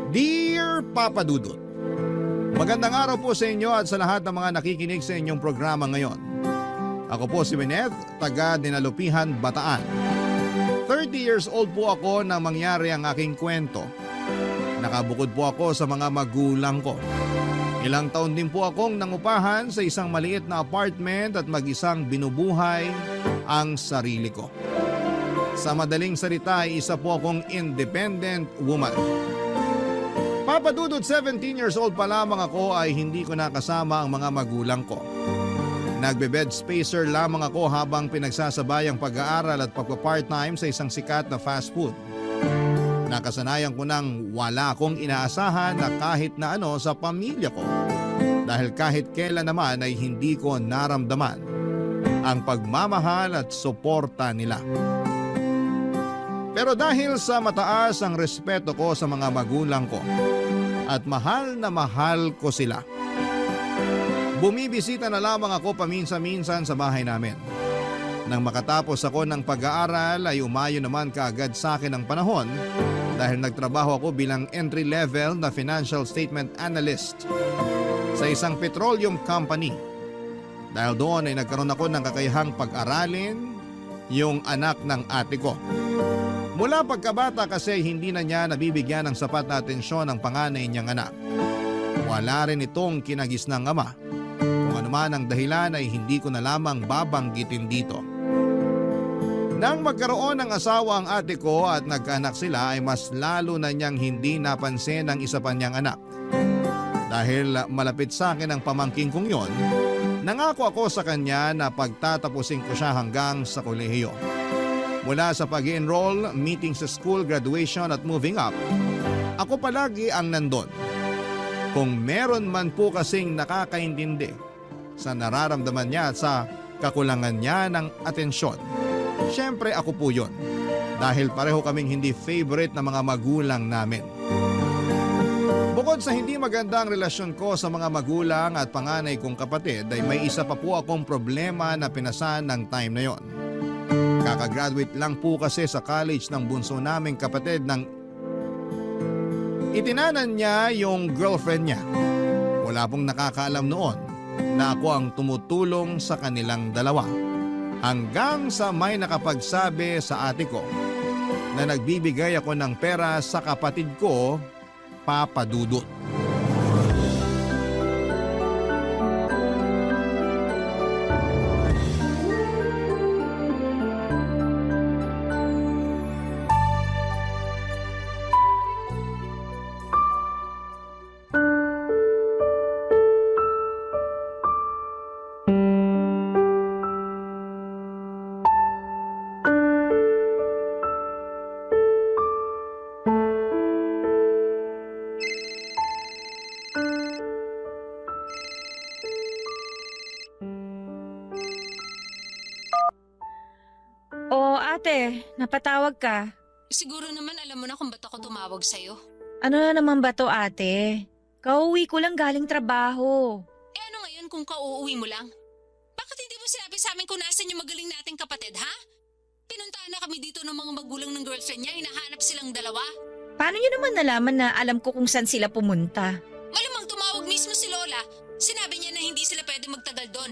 Dear Papa Dudut, magandang araw po sa inyo at sa lahat ng mga nakikinig sa inyong programa ngayon. Ako po si Wineth, taga Dinalupihan, Bataan. 30 years old po ako nang mangyari ang aking kwento. Nakabukod po ako sa mga magulang ko. Ilang taon din po akong nangupahan sa isang maliit na apartment at mag-isang binubuhay ang sarili ko. Sa madaling salita ay isa po akong independent woman. Papa Dudut, 17 years old pa lamang ako ay hindi ko nakasama ang mga magulang ko. Nagbe-bed spacer lamang ako habang pinagsasabay ang pag-aaral at pagpa-part-time sa isang sikat na fast food. Nakasanayan ko nang wala akong inaasahan na kahit na ano sa pamilya ko. Dahil kahit kailan naman ay hindi ko naramdaman ang pagmamahal at suporta nila. Pero dahil sa mataas ang respeto ko sa mga magulang ko at mahal na mahal ko sila, bumibisita na lamang ako paminsan-minsan sa bahay namin. Nang makatapos ako ng pag-aaral ay umayo naman kaagad sa akin ang panahon dahil nagtrabaho ako bilang entry-level na financial statement analyst sa isang petroleum company. Dahil doon ay nagkaroon ako ng kakayahang pag-aralin yung anak ng ate ko. Mula pagkabata kasi hindi na niya nabibigyan ng sapat na atensyon ang panganay niyang anak. Wala rin itong kinagisnang ama. Kung ano man ang dahilan ay hindi ko na lamang babanggitin dito. Nang magkaroon ng asawa ang ate ko at nagkaanak sila ay mas lalo na niyang hindi napansin ang isa pa niyang anak. Dahil malapit sa akin ang pamangking kong yon, nangako ako sa kanya na pagtatapusin ko siya hanggang sa kolehiyo. Mula sa pag-enroll, meeting sa school, graduation at moving up, ako palagi ang nandun. Kung meron man po kasing nakakaintindi sa nararamdaman niya at sa kakulangan niya ng atensyon, syempre ako po yun. Dahil pareho kaming hindi favorite na mga magulang namin. Bukod sa hindi magandang relasyon ko sa mga magulang at panganay kong kapatid, ay may isa pa po akong problema na pinasan ng time na yon. Kakagraduate lang po kasi sa college ng bunso naming kapatid nang itinanan niya yung girlfriend niya. Wala pong nakakaalam noon na ako ang tumutulong sa kanilang dalawa. Hanggang sa may nakapagsabi sa ate ko na nagbibigay ako ng pera sa kapatid ko, Papa Dudut. Oo ate, napatawag ka. Siguro naman alam mo na kung ba't ako tumawag sa'yo. Ano na naman ba to ate? Kauwi ko lang galing trabaho. Eh ano ngayon kung kauuwi mo lang? Bakit hindi mo sinabi sa amin kung nasan yung magaling nating kapatid, ha? Pinuntahan na kami dito ng mga magulang ng girlfriend niya, hinahanap silang dalawa. Paano nyo naman nalaman na alam ko kung saan sila pumunta? Malamang tumawag mismo si Lola. Sinabi niya na hindi sila pwede magtagal doon.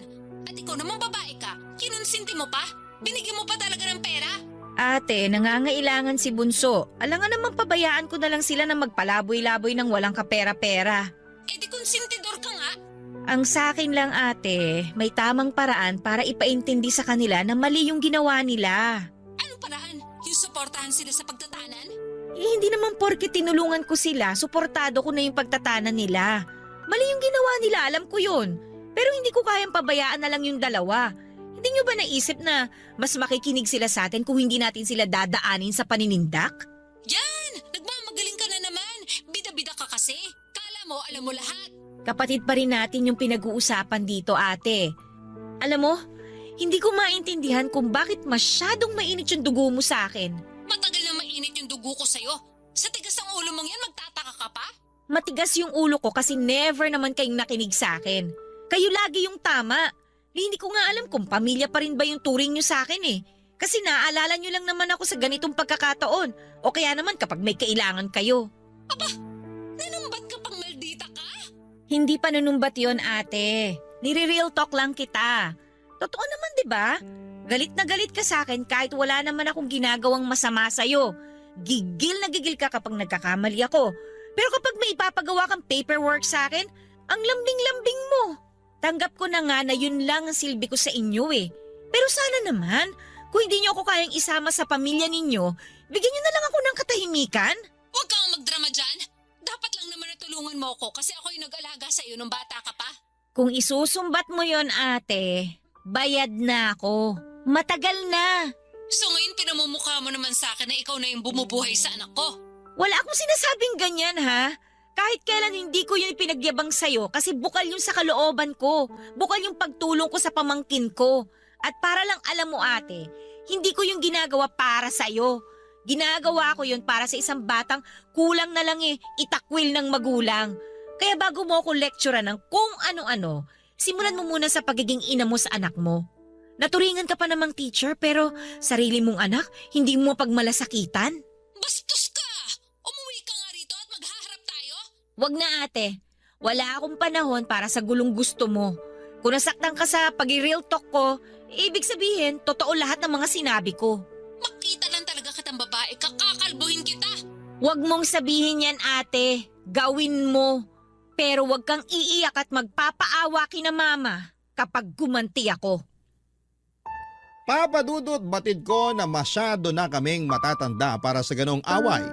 At ikaw naman babae ka, kinonsinti mo pa? Binigyan mo pa talaga ng pera? Ate, nangangailangan si Bunso. Alangan naman pabayaan ko na lang sila na magpalaboy-laboy ng walang kapera-pera. Eh di konsentidor ka nga. Ang sakin lang ate, may tamang paraan para ipaintindi sa kanila na mali yung ginawa nila. Anong paraan? Yung suportahan sila sa pagtatanan? Eh, hindi naman porke tinulungan ko sila, suportado ko na yung pagtatanan nila. Mali yung ginawa nila, alam ko yun. Pero hindi ko kayang pabayaan na lang yung dalawa. Hindi nyo ba naisip na mas makikinig sila sa atin kung hindi natin sila dadaanin sa paninindak? Yan! Nagmamagaling ka na naman! Bida-bida ka kasi! Kala mo, alam mo lahat! Kapatid pa rin natin yung pinag-uusapan dito ate. Alam mo, hindi ko maintindihan kung bakit masyadong mainit yung dugo mo sa akin. Matagal na mainit yung dugo ko sa'yo. Sa tigas ng ulo mong yan, magtataka ka pa? Matigas yung ulo ko kasi never naman kayong nakinig sa akin. Kayo lagi yung tama. Hindi ko nga alam kung pamilya pa rin ba yung turing nyo sa akin eh. Kasi naaalala nyo lang naman ako sa ganitong pagkakataon. O kaya naman kapag may kailangan kayo. Aba, Hindi panunumbat yon ate. Nire-real talk lang kita. Totoo naman, di ba? Galit na galit ka sa akin kahit wala naman akong ginagawang masama sa'yo. Gigil na gigil ka kapag nagkakamali ako. Pero kapag may ipapagawa kang paperwork sa akin, ang lambing-lambing mo. Tanggap ko na nga na yun lang ang silbi ko sa inyo eh. Pero sana naman, kung hindi niyo ako kayang isama sa pamilya ninyo, bigyan niyo na lang ako ng katahimikan. Huwag kang magdrama dyan. Dapat lang naman natulungan mo ako kasi ako yung nag-alaga sa iyo nung bata ka pa. Kung isusumbat mo yon ate, bayad na ako. Matagal na. So ngayon pinamumukha mo naman sa akin na ikaw na yung bumubuhay sa anak ko. Wala akong sinasabing ganyan ha. Kahit kailan hindi ko yun ipinagyabang sa'yo kasi bukal yun sa kalooban ko. Bukal yung pagtulong ko sa pamangkin ko. At para lang alam mo ate, hindi ko yung ginagawa para sa'yo. Ginagawa ko yun para sa isang batang kulang na lang itakwil ng magulang. Kaya bago mo ako lecturean ng kung ano-ano, simulan mo muna sa pagiging ina mo sa anak mo. Naturingan ka pa namang teacher pero sarili mong anak, hindi mo pagmalasakitan? Bastos ka! Umuwi ka nga rito at maghaharap tayo? Wag na ate, wala akong panahon para sa gulong gusto mo. Kung nasaktan ka sa pag-real talk ko, ibig sabihin, totoo lahat ng mga sinabi ko. Makita lang talaga kitang babae, kakakalbuhin kita. Wag mong sabihin yan ate, gawin mo. Pero wag kang iiyak at magpapaawa kina mama kapag gumanti ako. Papadudot batid ko na masyado na kaming matatanda para sa ganong away.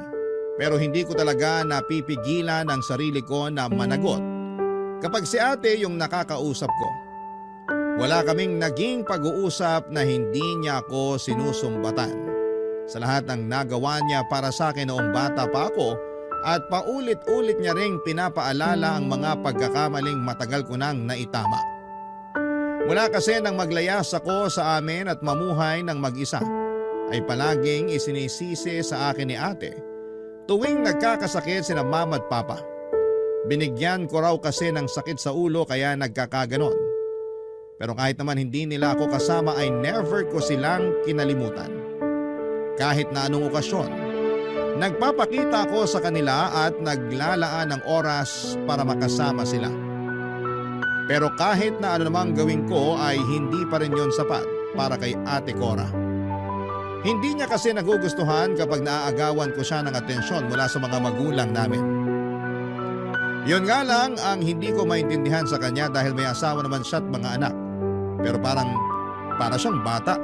Pero hindi ko talaga napipigilan ang sarili ko na managot kapag si ate yung nakakausap ko. Wala kaming naging pag-uusap na hindi niya ako sinusumbatan sa lahat ng nagawa niya para sa akin noong bata pa ako at paulit-ulit niya ring pinapaalala ang mga pagkakamaling matagal ko nang naitama. Mula kasi nang maglayas ako sa amin at mamuhay ng mag-isa, ay palaging isinisisi sa akin ni ate tuwing nagkakasakit sina mama at papa. Binigyan ko raw kasi ng sakit sa ulo kaya nagkakaganon. Pero kahit naman hindi nila ako kasama ay never ko silang kinalimutan. Kahit na anong okasyon, nagpapakita ako sa kanila at naglalaan ng oras para makasama sila. Pero kahit na ano namang gawin ko ay hindi pa rin yon sapat para kay Ate Cora. Hindi niya kasi nagugustuhan kapag naaagawan ko siya ng atensyon mula sa mga magulang namin. Yun nga lang ang hindi ko maintindihan sa kanya dahil may asawa naman siya at mga anak. Pero para siyang bata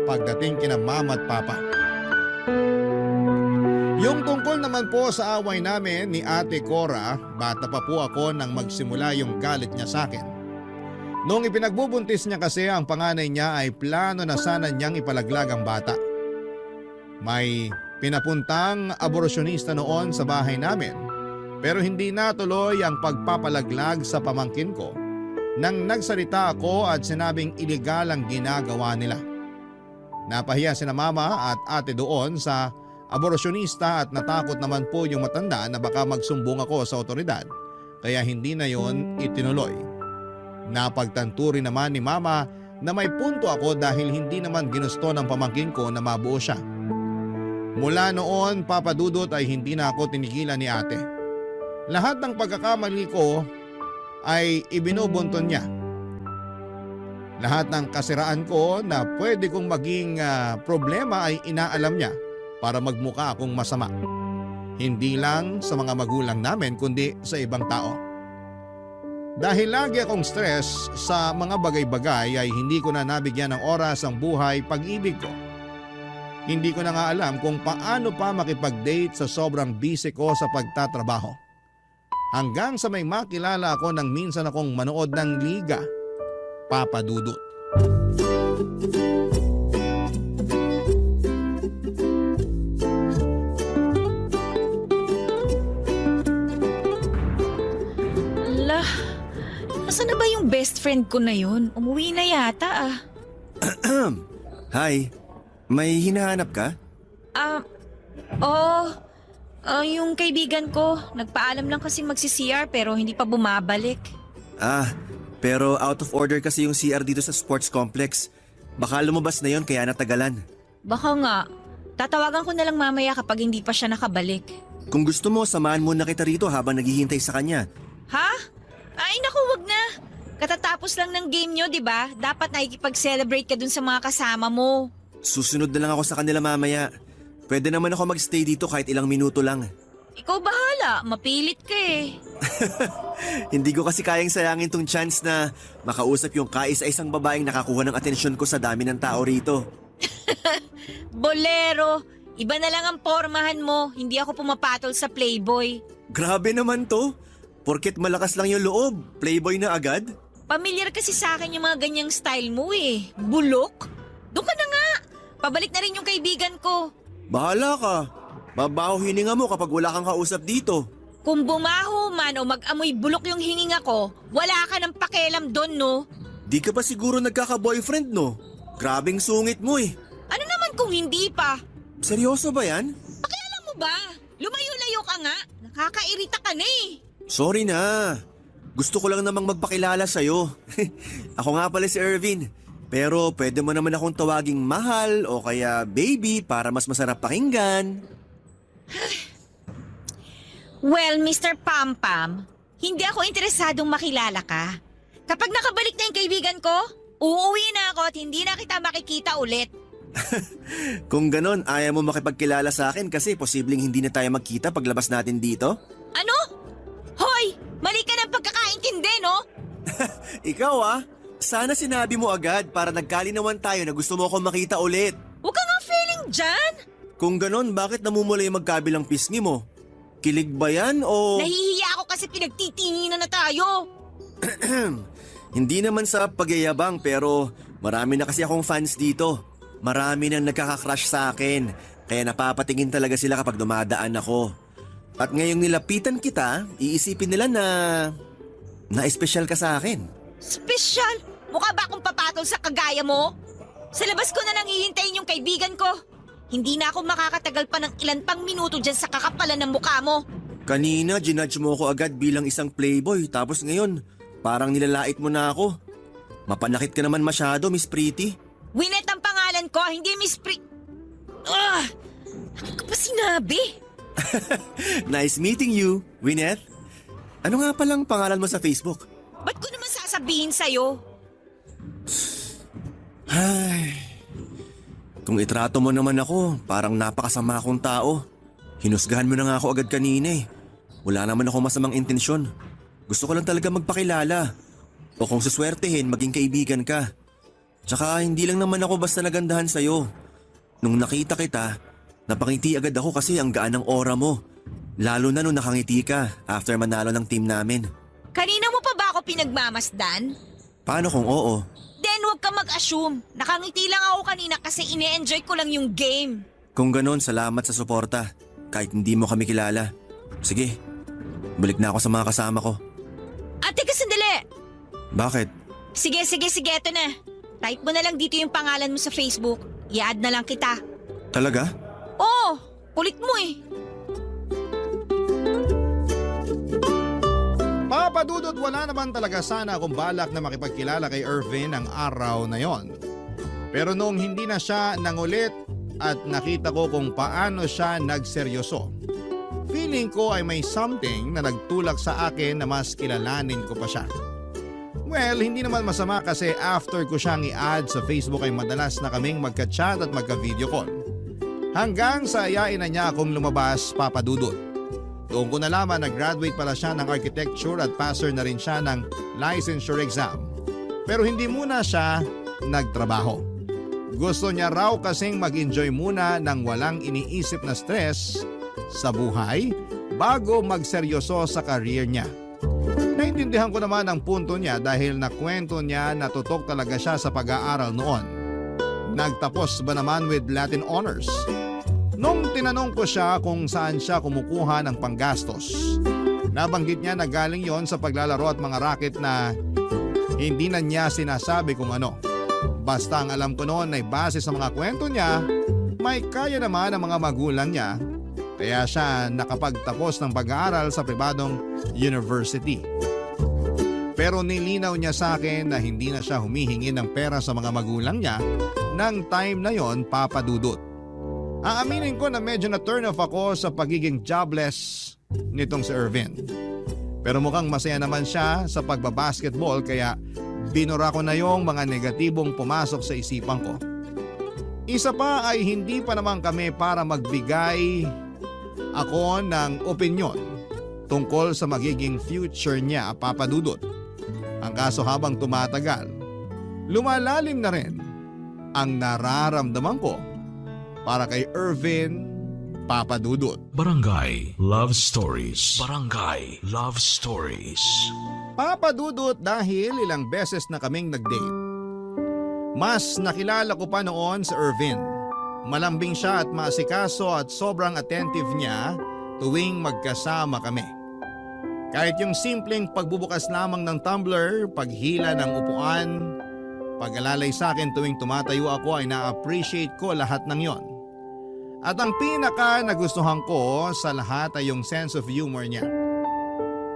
pagdating kina mama at papa. Yung tungkol naman po sa away namin ni Ate Cora, bata pa po ako nang magsimula yung galit niya sa akin. Noong ipinagbubuntis niya kasi ang panganay niya ay plano na sana niyang ipalaglag ang bata. May pinapuntang aborsyonista noon sa bahay namin pero hindi natuloy ang pagpapalaglag sa pamangkin ko nang nagsalita ako at sinabing iligal ang ginagawa nila. Napahiya sina mama at ate doon sa aborsyonista at natakot naman po yung matanda na baka magsumbong ako sa otoridad kaya hindi na yon itinuloy. Napagtanturi naman ni mama na may punto ako dahil hindi naman ginusto ng pamangkin ko na mabuo siya. Mula noon, papadudot ay hindi na ako tinigilan ni ate. Lahat ng pagkakamali ko ay ibinubunton niya. Lahat ng kasiraan ko na pwede kong maging problema ay inaalam niya para magmukha akong masama. Hindi lang sa mga magulang namin kundi sa ibang tao. Dahil lagi akong stress sa mga bagay-bagay ay hindi ko na nabigyan ng oras ang buhay pag-ibig ko. Hindi ko na nga alam kung paano pa makipag-date sa sobrang busy ko sa pagtatrabaho. Hanggang sa may makilala ako nang minsan akong manood ng liga, papadudot. Ala, nasaan na ba yung best friend ko na yun? Umuwi na yata ah. Hi, may hinahanap ka? Yung kaibigan ko, nagpaalam lang kasi magsi-CR pero hindi pa bumabalik. Pero out of order kasi yung CR dito sa sports complex. Baka lumabas na yon kaya natagalan. Baka nga, tatawagan ko na lang mamaya kapag hindi pa siya nakabalik. Kung gusto mo, samahan muna kita rito habang naghihintay sa kanya. Ha? Ay naku, wag na. Katatapos lang ng game nyo, di ba? Dapat nakikipag-celebrate ka dun sa mga kasama mo. Susunod na lang ako sa kanila mamaya. Pwede naman ako magstay dito kahit ilang minuto lang. Ikaw bahala, mapilit ka eh. Hindi ko kasi kayang sayangin tong chance na makausap yung kaisa-isang babaeng nakakuha ng atensyon ko sa dami ng tao rito. Bolero, iba na lang ang pormahan mo. Hindi ako pumapatol sa Playboy. Grabe naman to. Porket malakas lang yung loob, playboy na agad? Pamilyar kasi sa akin yung mga ganyang style mo eh. Bulok? Doon ka na nga. Pabalik na rin yung kaibigan ko. Bahala ka. Mabaho hininga mo kapag wala kang kausap dito. Kung bumaho man o mag-amoy bulok yung hininga ko, wala ka ng pakialam doon, no? Di ka pa siguro nagkaka-boyfriend, no? Grabing sungit mo eh. Ano naman kung hindi pa? Seryoso ba yan? Pakialam mo ba? Lumayo-layo ka nga. Nakakairita ka na eh. Sorry na. Gusto ko lang namang magpakilala sa'yo. Ako nga pala si Irvin. Pero pwede mo naman akong tawaging mahal o kaya baby para mas masarap pakinggan. Well, Mr. Pampam, hindi ako interesadong makilala ka. Kapag nakabalik na yung kaibigan ko, uuwi na ako at hindi na kita makikita ulit. Kung ganon, ayaw mo makipagkilala sa akin kasi posibleng hindi na tayo magkita paglabas natin dito? Ano? Hoy! Mali ka ng pagkakaintindi, no? Ikaw sana sinabi mo agad para nagkalinawan tayo na gusto mo akong makita ulit. Huwag ka nga feeling dyan! Kung ganon, bakit namumula yung magkabilang pisngi mo? Kilig ba yan o... Nahihiya ako kasi pinagtitinginan na tayo. Hindi naman sa pagyayabang pero marami na kasi akong fans dito. Marami nang nagkaka-crush sa akin. Kaya napapatingin talaga sila kapag dumadaan ako. At ngayong nilapitan kita, iisipin nila na espesyal ka sa akin. Special? Mukha ba akong papatol sa kagaya mo? Sa labas ko na nang hihintayin yung kaibigan ko. Hindi na ako makakatagal pa ng ilan pang minuto dyan sa kakapalan ng mukha mo. Kanina, ginudge mo ako agad bilang isang playboy. Tapos ngayon, parang nilalait mo na ako. Mapanakit ka naman masyado, Miss Pretty. Winnet ang pangalan ko, hindi Miss Bakit ko pa sinabi? Nice meeting you, Winnet. Ano nga palang pangalan mo sa Facebook? Ba't ko naman sasabihin sa'yo? Ay, kung itrato mo naman ako, parang napakasama akong tao. Hinusgahan mo na nga ako agad kanina eh. Wala naman ako masamang intensyon. Gusto ko lang talaga magpakilala. O kung suswertehin, maging kaibigan ka. Tsaka hindi lang naman ako basta nagandahan sa'yo. Nung nakita kita, napangiti agad ako kasi ang gaan ng aura mo. Lalo na nung nakangiti ka after manalo ng team namin. Kanina mo pa ba ako pinagmamasdan? Paano kung oo? Then huwag ka mag-assume. Nakangiti lang ako kanina kasi ine-enjoy ko lang yung game. Kung ganon, salamat sa suporta. Kahit hindi mo kami kilala. Sige, balik na ako sa mga kasama ko. Teka sandali. Bakit? Sige, eto na. Type mo na lang dito yung pangalan mo sa Facebook. I-add na lang kita. Talaga? Oo, kulit mo eh. Papadudot, wala naman talaga sana akong balak na makipagkilala kay Irvin ang araw na yon. Pero noong hindi na siya nangulit at nakita ko kung paano siya nagseryoso, feeling ko ay may something na nagtulak sa akin na mas kilalanin ko pa siya. Well, hindi naman masama kasi after ko siyang i-add sa Facebook ay madalas na kaming magka-chat at magka-video call. Hanggang sa ayain na niya akong lumabas, papadudot. Doon ko nalaman na graduate pala siya ng architecture at passer na rin siya ng licensure exam. Pero hindi muna siya nagtrabaho. Gusto niya raw kasing mag-enjoy muna ng walang iniisip na stress sa buhay bago magseryoso sa career niya. Naintindihan ko naman ang punto niya dahil nakwento niya na tutok talaga siya sa pag-aaral noon. Nagtapos ba naman with Latin Honors? Nung tinanong ko siya kung saan siya kumukuha ng panggastos, nabanggit niya na galing yon sa paglalaro at mga racket na hindi na niya sinasabi kung ano. Basta ang alam ko noon ay base sa mga kwento niya, may kaya naman ang mga magulang niya, kaya siya nakapagtapos ng pag-aaral sa pribadong university. Pero nilinaw niya sa akin na hindi na siya humihingi ng pera sa mga magulang niya nang time na yon, papadudot. Aaminin ko na medyo na turn off ako sa pagiging jobless nitong si Irvin. Pero mukhang masaya naman siya sa pagbabasketball kaya binura ko na yung mga negatibong pumasok sa isipan ko. Isa pa ay hindi pa naman kami para magbigay ako ng opinyon tungkol sa magiging future niya, Papa Dudut. Ang kaso habang tumatagal, lumalalim na rin ang nararamdaman ko para kay Ervin, Papa Dudut. Barangay Love Stories. Barangay Love Stories. Papa Dudut, dahil ilang beses na kaming nag-date, mas nakilala ko pa noon si Ervin. Malambing siya at maasikaso at sobrang attentive niya tuwing magkasama kami. Kahit yung simpleng pagbubukas lamang ng tumbler, paghila ng upuan, pag-alalay sa akin tuwing tumatayo ako ay na-appreciate ko lahat ng yon. At ang pinaka nagustuhan ko sa lahat ay yung sense of humor niya.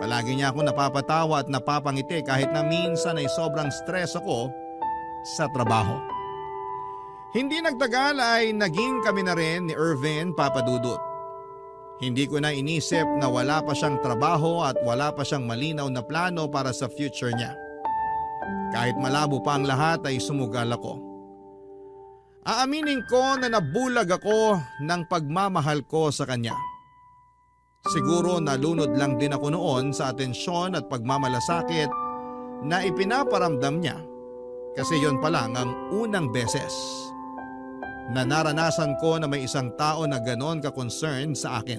Palagi niya ako napapatawa at napapangiti kahit na minsan ay sobrang stress ako sa trabaho. Hindi nagtagal ay naging kami na rin ni Ervin, Papa Dudut. Hindi ko na inisip na wala pa siyang trabaho at wala pa siyang malinaw na plano para sa future niya. Kahit malabo pa ang lahat ay sumugal ako. Aaminin ko na nabulag ako ng pagmamahal ko sa kanya. Siguro nalunod lang din ako noon sa atensyon at pagmamalasakit na ipinaparamdam niya. Kasi yon pa lang ang unang beses na naranasan ko na may isang tao na ganon ka-concern sa akin.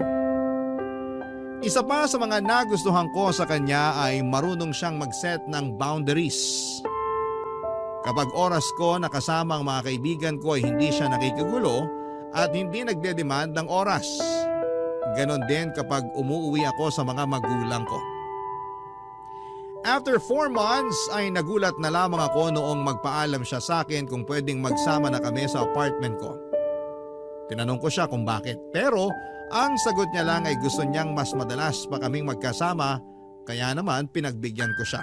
Isa pa sa mga nagustuhan ko sa kanya ay marunong siyang mag-set ng boundaries. Kapag oras ko nakasama ang mga kaibigan ko ay hindi siya nakikigulo at hindi nagde-demand ng oras. Ganon din kapag umuwi ako sa mga magulang ko. After 4 months ay nagulat na lamang ako noong magpaalam siya sa akin kung pwedeng magsama na kami sa apartment ko. Tinanong ko siya kung bakit, pero ang sagot niya lang ay gusto niyang mas madalas pa kaming magkasama, kaya naman pinagbigyan ko siya.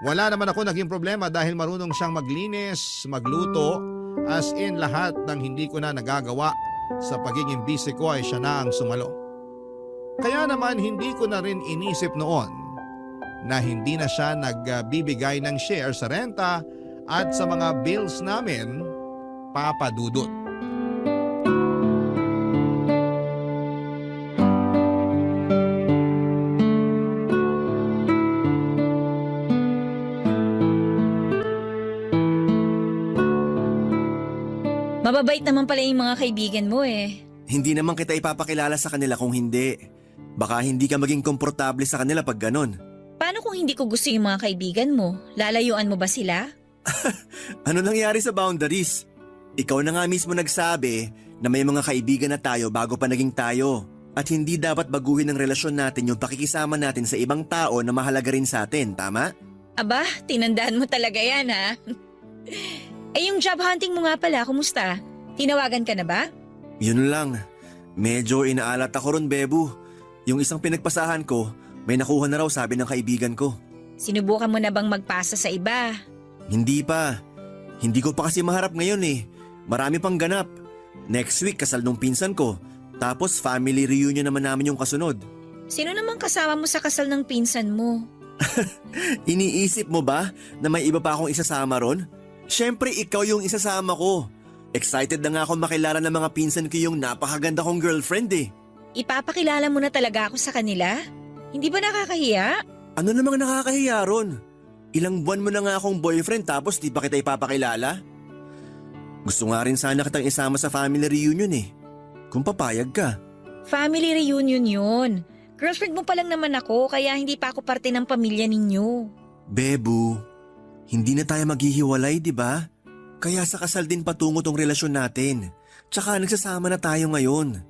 Wala naman ako naging problema dahil marunong siyang maglinis, magluto, as in lahat ng hindi ko na nagagawa sa pagiging busy ko ay siya na ang sumalo. Kaya naman hindi ko na rin inisip noon na hindi na siya nagbibigay ng share sa renta at sa mga bills namin, Papa Dudut. Mababait naman pala yung mga kaibigan mo eh. Hindi naman kita ipapakilala sa kanila kung hindi. Baka hindi ka maging komportable sa kanila pag ganon. Paano kung hindi ko gusto yung mga kaibigan mo? Lalayuan mo ba sila? Ano nangyari sa boundaries? Ikaw na nga mismo nagsabi na may mga kaibigan na tayo bago pa naging tayo. At hindi dapat baguhin ng relasyon natin yung pakikisama natin sa ibang tao na mahalaga rin sa atin, tama? Aba, tinandaan mo talaga yan ha. Eh yung job hunting mo nga pala, kumusta? Tinawagan ka na ba? Yun lang. Medyo inaalat ako ron, Bebu. Yung isang pinagpasahan ko, may nakuha na raw sabi ng kaibigan ko. Sinubukan mo na bang magpasa sa iba? Hindi pa. Hindi ko pa kasi maharap ngayon eh. Marami pang ganap. Next week kasal nung pinsan ko. Tapos family reunion naman namin yung kasunod. Sino namang kasama mo sa kasal ng pinsan mo? Iniisip mo ba na may iba pa akong isasama ron? Siyempre ikaw yung isasama ko. Excited na nga ako makilala ng mga pinsan ko yung napakaganda kong girlfriend eh. Ipapakilala mo na talaga ako sa kanila? Hindi ba nakakahiya? Ano namang nakakahiya ron? Ilang buwan mo na nga akong boyfriend tapos di pa kita ipapakilala? Gusto nga rin sana kitang isama sa family reunion eh. Kung papayag ka. Family reunion yun. Girlfriend mo pa lang naman ako kaya hindi pa ako parte ng pamilya ninyo. Bebu, hindi na tayo maghihiwalay, di ba? Kaya sa kasal din patungo tong relasyon natin. Tsaka nagsasama na tayo ngayon.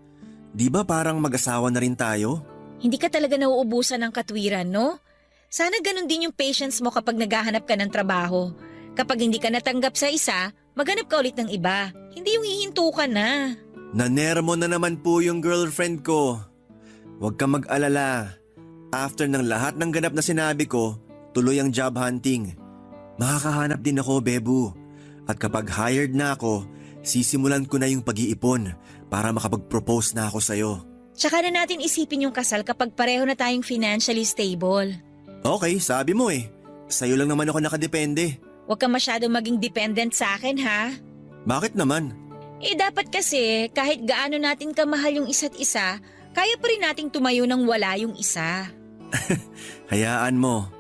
Di ba parang mag-asawa na rin tayo? Hindi ka talaga nauubusan ng katwiran, no? Sana ganun din yung patience mo kapag naghahanap ka ng trabaho. Kapag hindi ka natanggap sa isa, maghanap ka ulit ng iba. Hindi yung hihinto ka na. Nanermo na naman po yung girlfriend ko. Huwag kang mag-alala. After ng lahat ng ganap na sinabi ko, tuloy ang job hunting. Makakahanap din ako, Bebu. At kapag hired na ako, sisimulan ko na yung pag-iipon para makapag-propose na ako sa'yo. Tsaka na natin isipin yung kasal kapag pareho na tayong financially stable. Okay, sabi mo eh. Sa'yo lang naman ako nakadepende. Huwag ka masyado maging dependent sa akin, ha? Bakit naman? Dapat kasi kahit gaano natin kamahal yung isa't isa, kaya pa rin nating tumayo nang wala yung isa. Hayaan mo.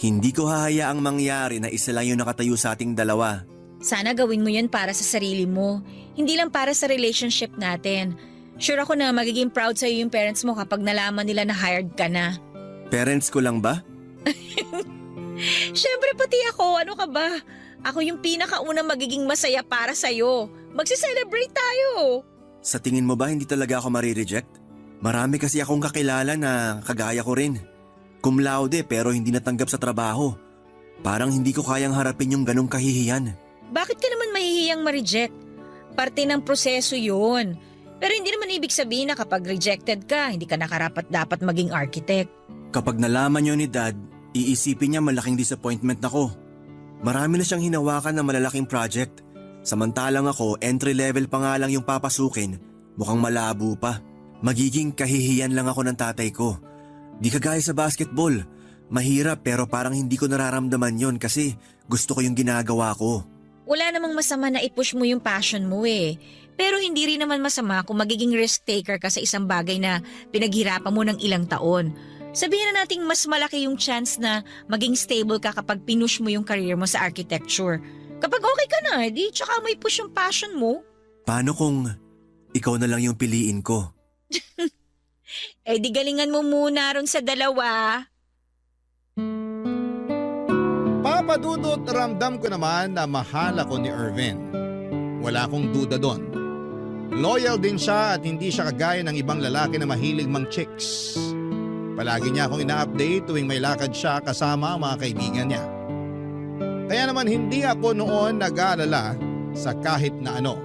Hindi ko hahayaang mangyari na isa lang yung nakatayo sa ating dalawa. Sana gawin mo yan para sa sarili mo, hindi lang para sa relationship natin. Sure ako na magiging proud sa'yo yung parents mo kapag nalaman nila na hired ka na. Parents ko lang ba? Siyempre pati ako, ano ka ba? Ako yung pinakaunang magiging masaya para sa'yo. Magsi-celebrate tayo. Sa tingin mo ba hindi talaga ako marireject? Marami kasi akong kakilala na kagaya ko rin. Cum laude pero hindi natanggap sa trabaho. Parang hindi ko kayang harapin yung ganong kahihiyan. Bakit ka naman mahihiyang ma-reject? Parte ng proseso yun. Pero hindi naman ibig sabihin na kapag rejected ka, hindi ka nakarapat dapat maging architect. Kapag nalaman niyo ni Dad, iisipin niya malaking disappointment ako. Marami na siyang hinawakan na malalaking project. Samantalang ako, entry level pa nga lang yung papasukin, mukhang malabo pa. Magiging kahihiyan lang ako ng tatay ko. Di kagaya sa basketball. Mahirap pero parang hindi ko nararamdaman yon kasi gusto ko yung ginagawa ko. Wala namang masama na i-push mo yung passion mo eh. Pero hindi rin naman masama kung magiging risk taker ka sa isang bagay na pinaghirapan mo ng ilang taon. Sabihin na nating mas malaki yung chance na maging stable ka kapag pinush mo yung career mo sa architecture. Kapag okay ka na, di tsaka may push yung passion mo. Paano kung ikaw na lang yung piliin ko? Di galingan mo muna ron sa dalawa. Papadudot, ramdam ko naman na mahal ako ni Irvin. Wala akong duda doon. Loyal din siya at hindi siya kagaya ng ibang lalaki na mahilig mang chicks. Palagi niya akong ina-update tuwing may lakad siya kasama ang mga kaibigan niya. Kaya naman hindi ako noon nag-aalala sa kahit na ano.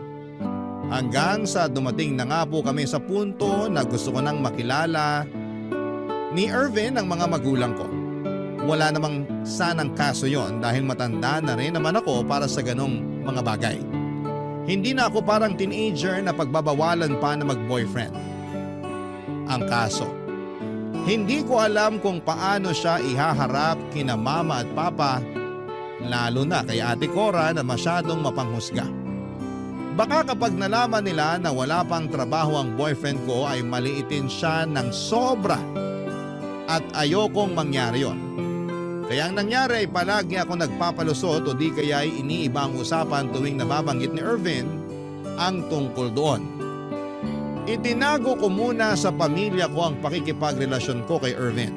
Hanggang sa dumating na nga po kami sa punto na gusto ko nang makilala ni Irvin ang mga magulang ko. Wala namang sanang kaso yon dahil matanda na rin naman ako para sa ganong mga bagay. Hindi na ako parang teenager na pagbabawalan pa na mag-boyfriend. Ang kaso, hindi ko alam kung paano siya ihaharap kina mama at papa, lalo na kay Ate Cora na masyadong mapanghusga. Baka kapag nalaman nila na wala pang trabaho ang boyfriend ko ay maliitin siya ng sobra at ayokong mangyari yon. Kaya ang nangyari ay palagi ako nagpapalusot o di kaya ay iniiba ang usapan tuwing nababanggit ni Irvin ang tungkol doon. Itinago ko muna sa pamilya ko ang pakikipagrelasyon ko kay Irvin.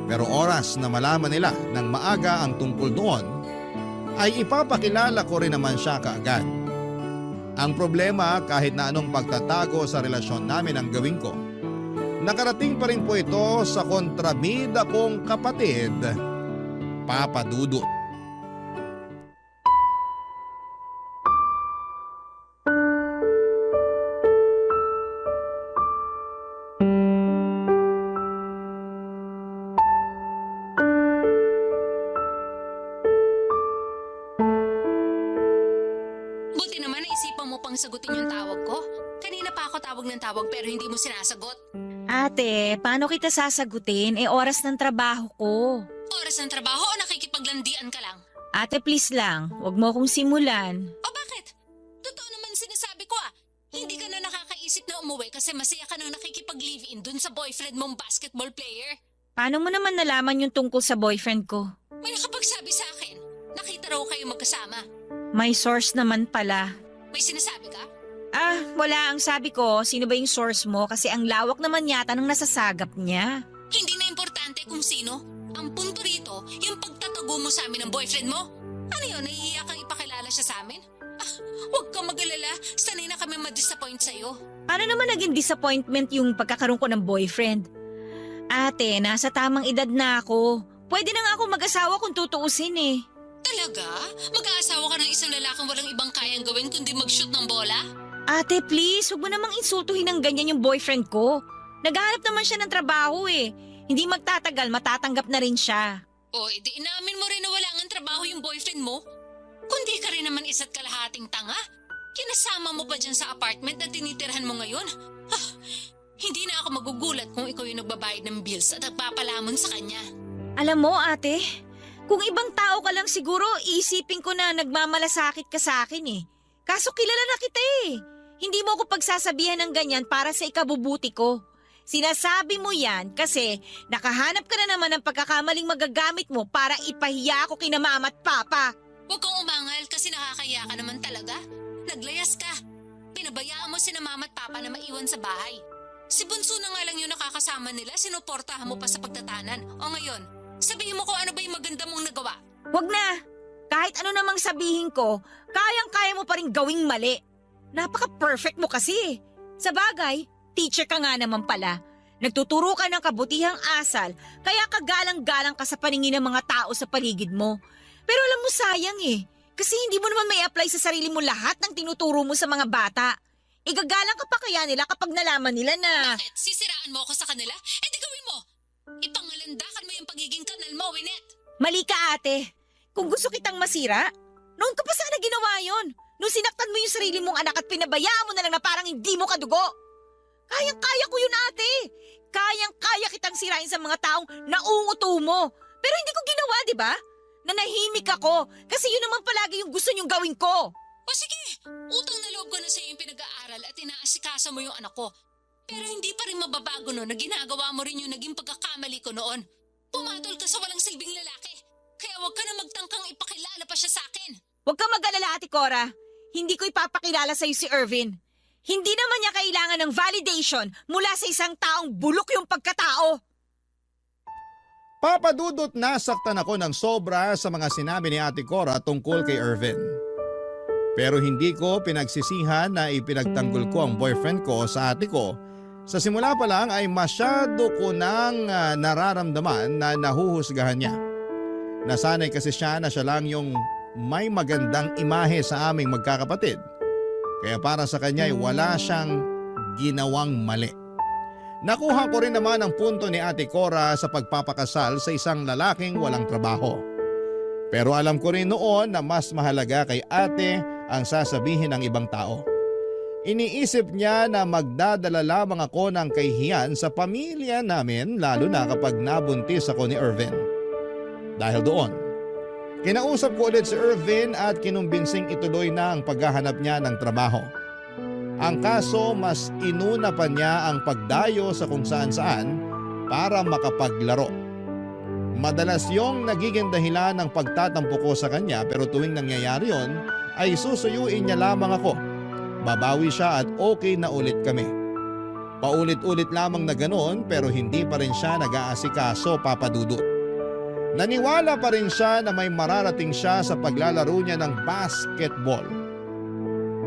Pero oras na malaman nila ng maaga ang tungkol doon, ay ipapakilala ko rin naman siya kaagad. Ang problema kahit na anong pagtatago sa relasyon namin ang gawin ko, nakarating pa rin po ito sa kontrabida kong kapatid, Papa Dudut. Buti naman naisipan mo pang sagutin yung tawag ko. Kanina pa ako tawag ng tawag pero hindi mo sinasagot. Ate, paano kita sasagutin? Oras ng trabaho ko. Oras ng trabaho o nakikipaglandian ka lang? Ate, please lang. Huwag mo akong simulan. O bakit? Totoo naman sinasabi ko ah. Hindi ka na nakakaisip na umuwi kasi masaya ka nang nakikipag-live-in dun sa boyfriend mong basketball player. Paano mo naman nalaman yung tungkol sa boyfriend ko? May nakapagsabi sa akin. Nakita raw kayo magkasama. May source naman pala. May sinasabi ka? Wala. Ang sabi ko, sino ba yung source mo? Kasi ang lawak naman yata ng nasasagap niya. Hindi na importante kung sino. Ang punto rito, yung pagtatago mo sa amin ng boyfriend mo. Ano yun, nahihiya kang ipakilala siya sa amin? Huwag kang mag-alala, sanay na kami ma-disappoint sa'yo. Paano naman naging disappointment yung pagkakaroon ko ng boyfriend? Ate, nasa tamang edad na ako. Pwede na nga ako mag-asawa kung tutuusin eh. Talaga? Mag-aasawa ka ng isang lalaking walang ibang kayang gawin kundi mag-shoot ng bola? Ate, please, huwag mo namang insultuhin ng ganyan yung boyfriend ko. Naghahanap naman siya ng trabaho eh. Hindi magtatagal, matatanggap na rin siya. O, edi inaamin mo rin na wala ngang trabaho yung boyfriend mo? Kundi ka rin naman isa't kalahating tanga. Kinasama mo pa dyan sa apartment na tinitirhan mo ngayon. Hindi na ako magugulat kung ikaw yung nagbabayad ng bills at nagpapalamon sa kanya. Alam mo ate, kung ibang tao ka lang siguro, iisipin ko na nagmamalasakit ka sa akin eh. Kaso kilala na kita eh. Hindi mo ako pagsasabihan ng ganyan para sa ikabubuti ko. Sinasabi mo yan kasi nakahanap ka na naman ng pagkakamaling magagamit mo para ipahiya ako kina mama at papa. Huwag kang umangal kasi nakakaya ka naman talaga. Naglayas ka. Pinabayaan mo sina mama at papa na maiwan sa bahay. Si Bunso na nga lang yung nakakasama nila, sinuportahan mo pa sa pagtatanan. O ngayon, sabihin mo ko ano ba yung maganda mong nagawa. Wag na! Kahit ano namang sabihin ko, kayang-kaya mo pa rin gawing mali. Napaka-perfect mo kasi. Sa bagay, teacher ka nga naman pala. Nagtuturo ka ng kabutihang asal, kaya kagalang-galang ka sa paningin ng mga tao sa paligid mo. Pero alam mo sayang eh, kasi hindi mo naman may apply sa sarili mo lahat ng tinuturo mo sa mga bata. Igagalang ka pa kaya nila kapag nalaman nila na… Bakit? Sisiraan mo ako sa kanila? Eh di gawin mo! Ipangalandakan mo yung pagiging kanal mo, Winnet! Mali ka ate. Kung gusto kitang masira, noon ka pa sana ginawa yon. Nung sinaktan mo yung sarili mong anak at pinabayaan mo na lang na parang hindi mo kadugo. Kayang-kaya ko yun ate. Kayang-kaya kitang sirain sa mga taong nauuto mo. Pero hindi ko ginawa, di ba? Nanahimik ako kasi yun naman palagi yung gusto niyong gawin ko. O sige, utang na loob ko na sa'yo yung pinag-aaral at inaasikasa mo yung anak ko. Pero hindi pa rin mababago no na ginagawa mo rin yung naging pagkakamali ko noon. Pumatol ka sa walang silbing lalaki. Kaya huwag ka na magtangkang ipakilala pa siya sa akin. Huwag kang mag-alala Ate Cora. Hindi ko ipapakilala sa'yo si Irvin. Hindi naman niya kailangan ng validation mula sa isang taong bulok yung pagkatao. Papadudot nasaktan ako ng sobra sa mga sinabi ni Ate Cora tungkol kay Irvin. Pero hindi ko pinagsisihan na ipinagtanggol ko ang boyfriend ko sa ate ko. Sa simula pa lang ay masyado ko nang nararamdaman na nahuhusgahan niya. Nasanay kasi siya na siya lang yung may magandang imahe sa aming magkakapatid. Kaya para sa kanya ay wala siyang ginawang mali. Nakuha ko rin naman ang punto ni Ate Cora sa pagpapakasal sa isang lalaking walang trabaho. Pero alam ko rin noon na mas mahalaga kay ate ang sasabihin ng ibang tao. Iniisip niya na magdadala lamang ako ng kahihiyan sa pamilya namin lalo na kapag nabuntis ako ni Irvin. Dahil doon, kinausap ko ulit si Irvin at kinumbinsing ituloy na ang paghahanap niya ng trabaho. Ang kaso mas inuna pa niya ang pagdayo sa kung saan-saan para makapaglaro. Madalas yung nagiging dahilan ng pagtatampo ko sa kanya pero tuwing nangyayari yon ay susuyuin niya lamang ako. Babawi siya at okay na ulit kami. Paulit-ulit lamang na ganoon pero hindi pa rin siya nag-aasikaso papadudot. Naniwala pa rin siya na may mararating siya sa paglalaro niya ng basketball.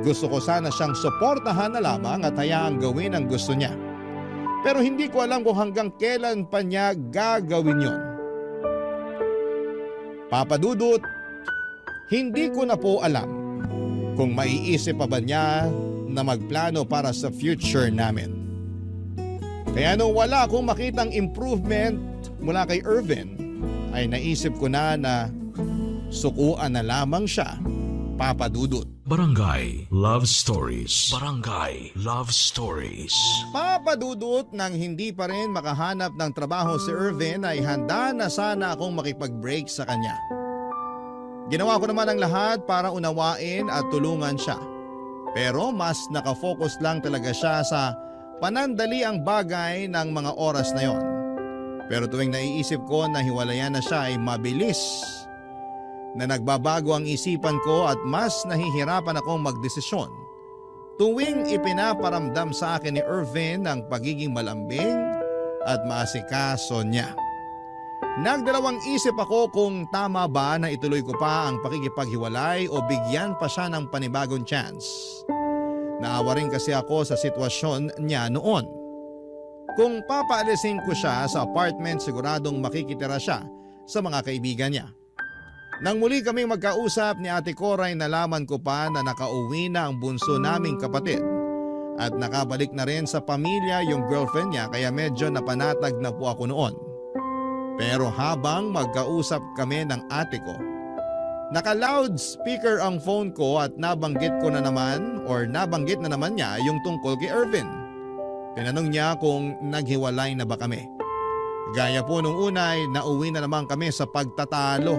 Gusto ko sana siyang suportahan na lamang at hayaang gawin ang gusto niya. Pero hindi ko alam kung hanggang kailan pa niya gagawin yon. Papadudot, hindi ko na po alam kung maiisip pa ba niya na magplano para sa future namin. Kaya nung wala akong makitang improvement mula kay Irvin, ay naisip ko na sukuan na lamang siya, papadudot. Barangay Love Stories. Barangay Love Stories. Papadudot nang hindi pa rin makahanap ng trabaho si Irvin ay handa na sana akong makipag-break sa kanya. Ginawa ko naman ang lahat para unawain at tulungan siya. Pero mas nakafocus lang talaga siya sa panandali ang bagay ng mga oras na yon. Pero tuwing naiisip ko na hiwalayan na siya ay mabilis na nagbabago ang isipan ko at mas nahihirapan akong magdesisyon. Tuwing ipinaparamdam sa akin ni Irvin ang pagiging malambing at maasikaso niya. Nagdalawang isip ako kung tama ba na ituloy ko pa ang pakikipaghiwalay o bigyan pa siya ng panibagong chance. Naawa rin kasi ako sa sitwasyon niya noon. Kung papaalisin ko siya sa apartment, siguradong makikitira siya sa mga kaibigan niya. Nang muli kaming magkausap ni Ate Cora ay nalaman ko pa na nakauwi na ang bunso naming kapatid at nakabalik na rin sa pamilya yung girlfriend niya kaya medyo napanatag na po ako noon. Pero habang magkausap kami ng ate ko, naka-loudspeaker ang phone ko at nabanggit na naman niya yung tungkol kay Irvin. Tinanong niya kung naghiwalay na ba kami. Gaya po nung unay, nauwi na naman kami sa pagtatalo.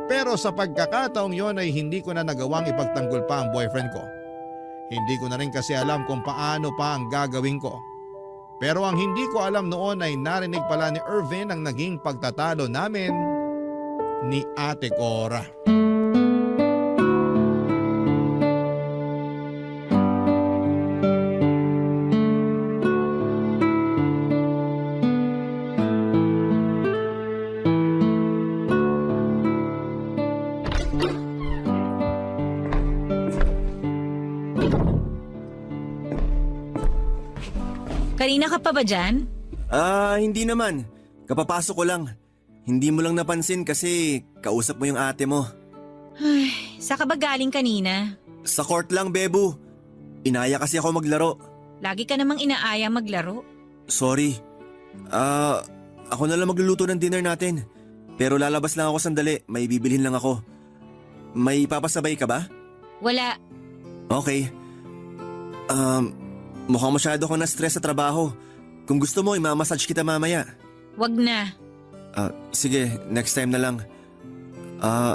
Pero sa pagkakataong yon ay hindi ko na nagawang ipagtanggol pa ang boyfriend ko. Hindi ko na rin kasi alam kung paano pa ang gagawin ko. Pero ang hindi ko alam noon ay narinig pala ni Irvin ang naging pagtatalo namin ni Ate Cora. Kanina ka pa ba dyan? Hindi naman. Kapapasok ko lang. Hindi mo lang napansin kasi kausap mo yung ate mo. Saan ka ba galing kanina? Sa court lang, Bebu. Inaya kasi ako maglaro. Lagi ka namang inaaya maglaro. Sorry. Ako na lang magluluto ng dinner natin. Pero lalabas lang ako sandali. May bibilhin lang ako. May papasabay ka ba? Wala. Okay. Mukhang masyado kang na-stress sa trabaho. Kung gusto mo, imamassage kita mamaya. Wag na. Sige, next time na lang.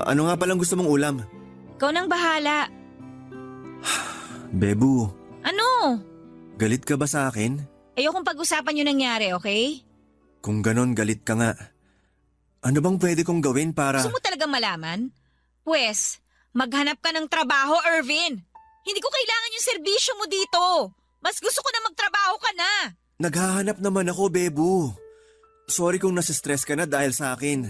Ano nga palang gusto mong ulam? Ikaw nang bahala. Bebu, Ano? galit ka ba sa akin? Ayokong pag-usapan yung nangyari, okay? Kung ganon, galit ka nga. Ano bang pwede kong gawin para… Gusto mo talagang malaman? Pwes, maghanap ka ng trabaho, Irvin. Hindi ko kailangan yung serbisyo mo dito. Mas gusto ko na magtrabaho ka na. Naghahanap naman ako, Bebu. Sorry kung nasistress ka na dahil sa akin.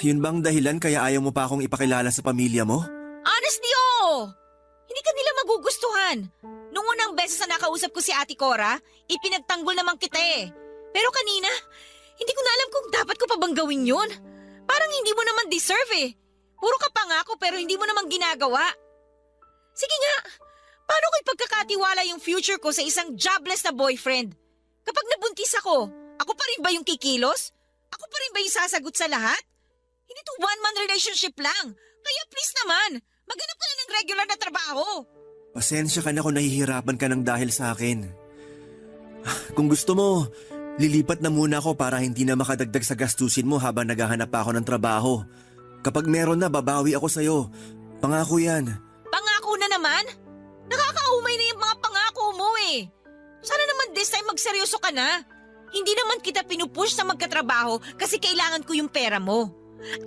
Yun bang dahilan kaya ayaw mo pa akong ipakilala sa pamilya mo? Honestly, oo. Hindi ka nila magugustuhan. Nung unang beses na nakausap ko si Ate Cora, ipinagtanggol naman kita eh. Pero kanina, hindi ko na alam kung dapat ko pa bang gawin yun. Parang hindi mo naman deserve eh. Puro ka pangako pero hindi mo naman ginagawa. Sige nga, paano ko ipagkakatiwala yung future ko sa isang jobless na boyfriend? Kapag nabuntis ako pa rin ba yung kikilos? Ako pa rin ba yung sasagot sa lahat? Hindi to one-man relationship lang. Kaya please naman, maghanap ka na ng regular na trabaho. Pasensya ka na kung nahihirapan ka ng dahil sa akin. Kung gusto mo, lilipat na muna ako para hindi na makadagdag sa gastusin mo habang naghahanap pa ako ng trabaho. Kapag meron na, babawi ako sa'yo. Pangako yan. Pangako na naman? Nakakaumay na yung mga pangako mo eh. Sana naman this time magseryoso ka na. Hindi naman kita pinupush na magkatrabaho kasi kailangan ko yung pera mo.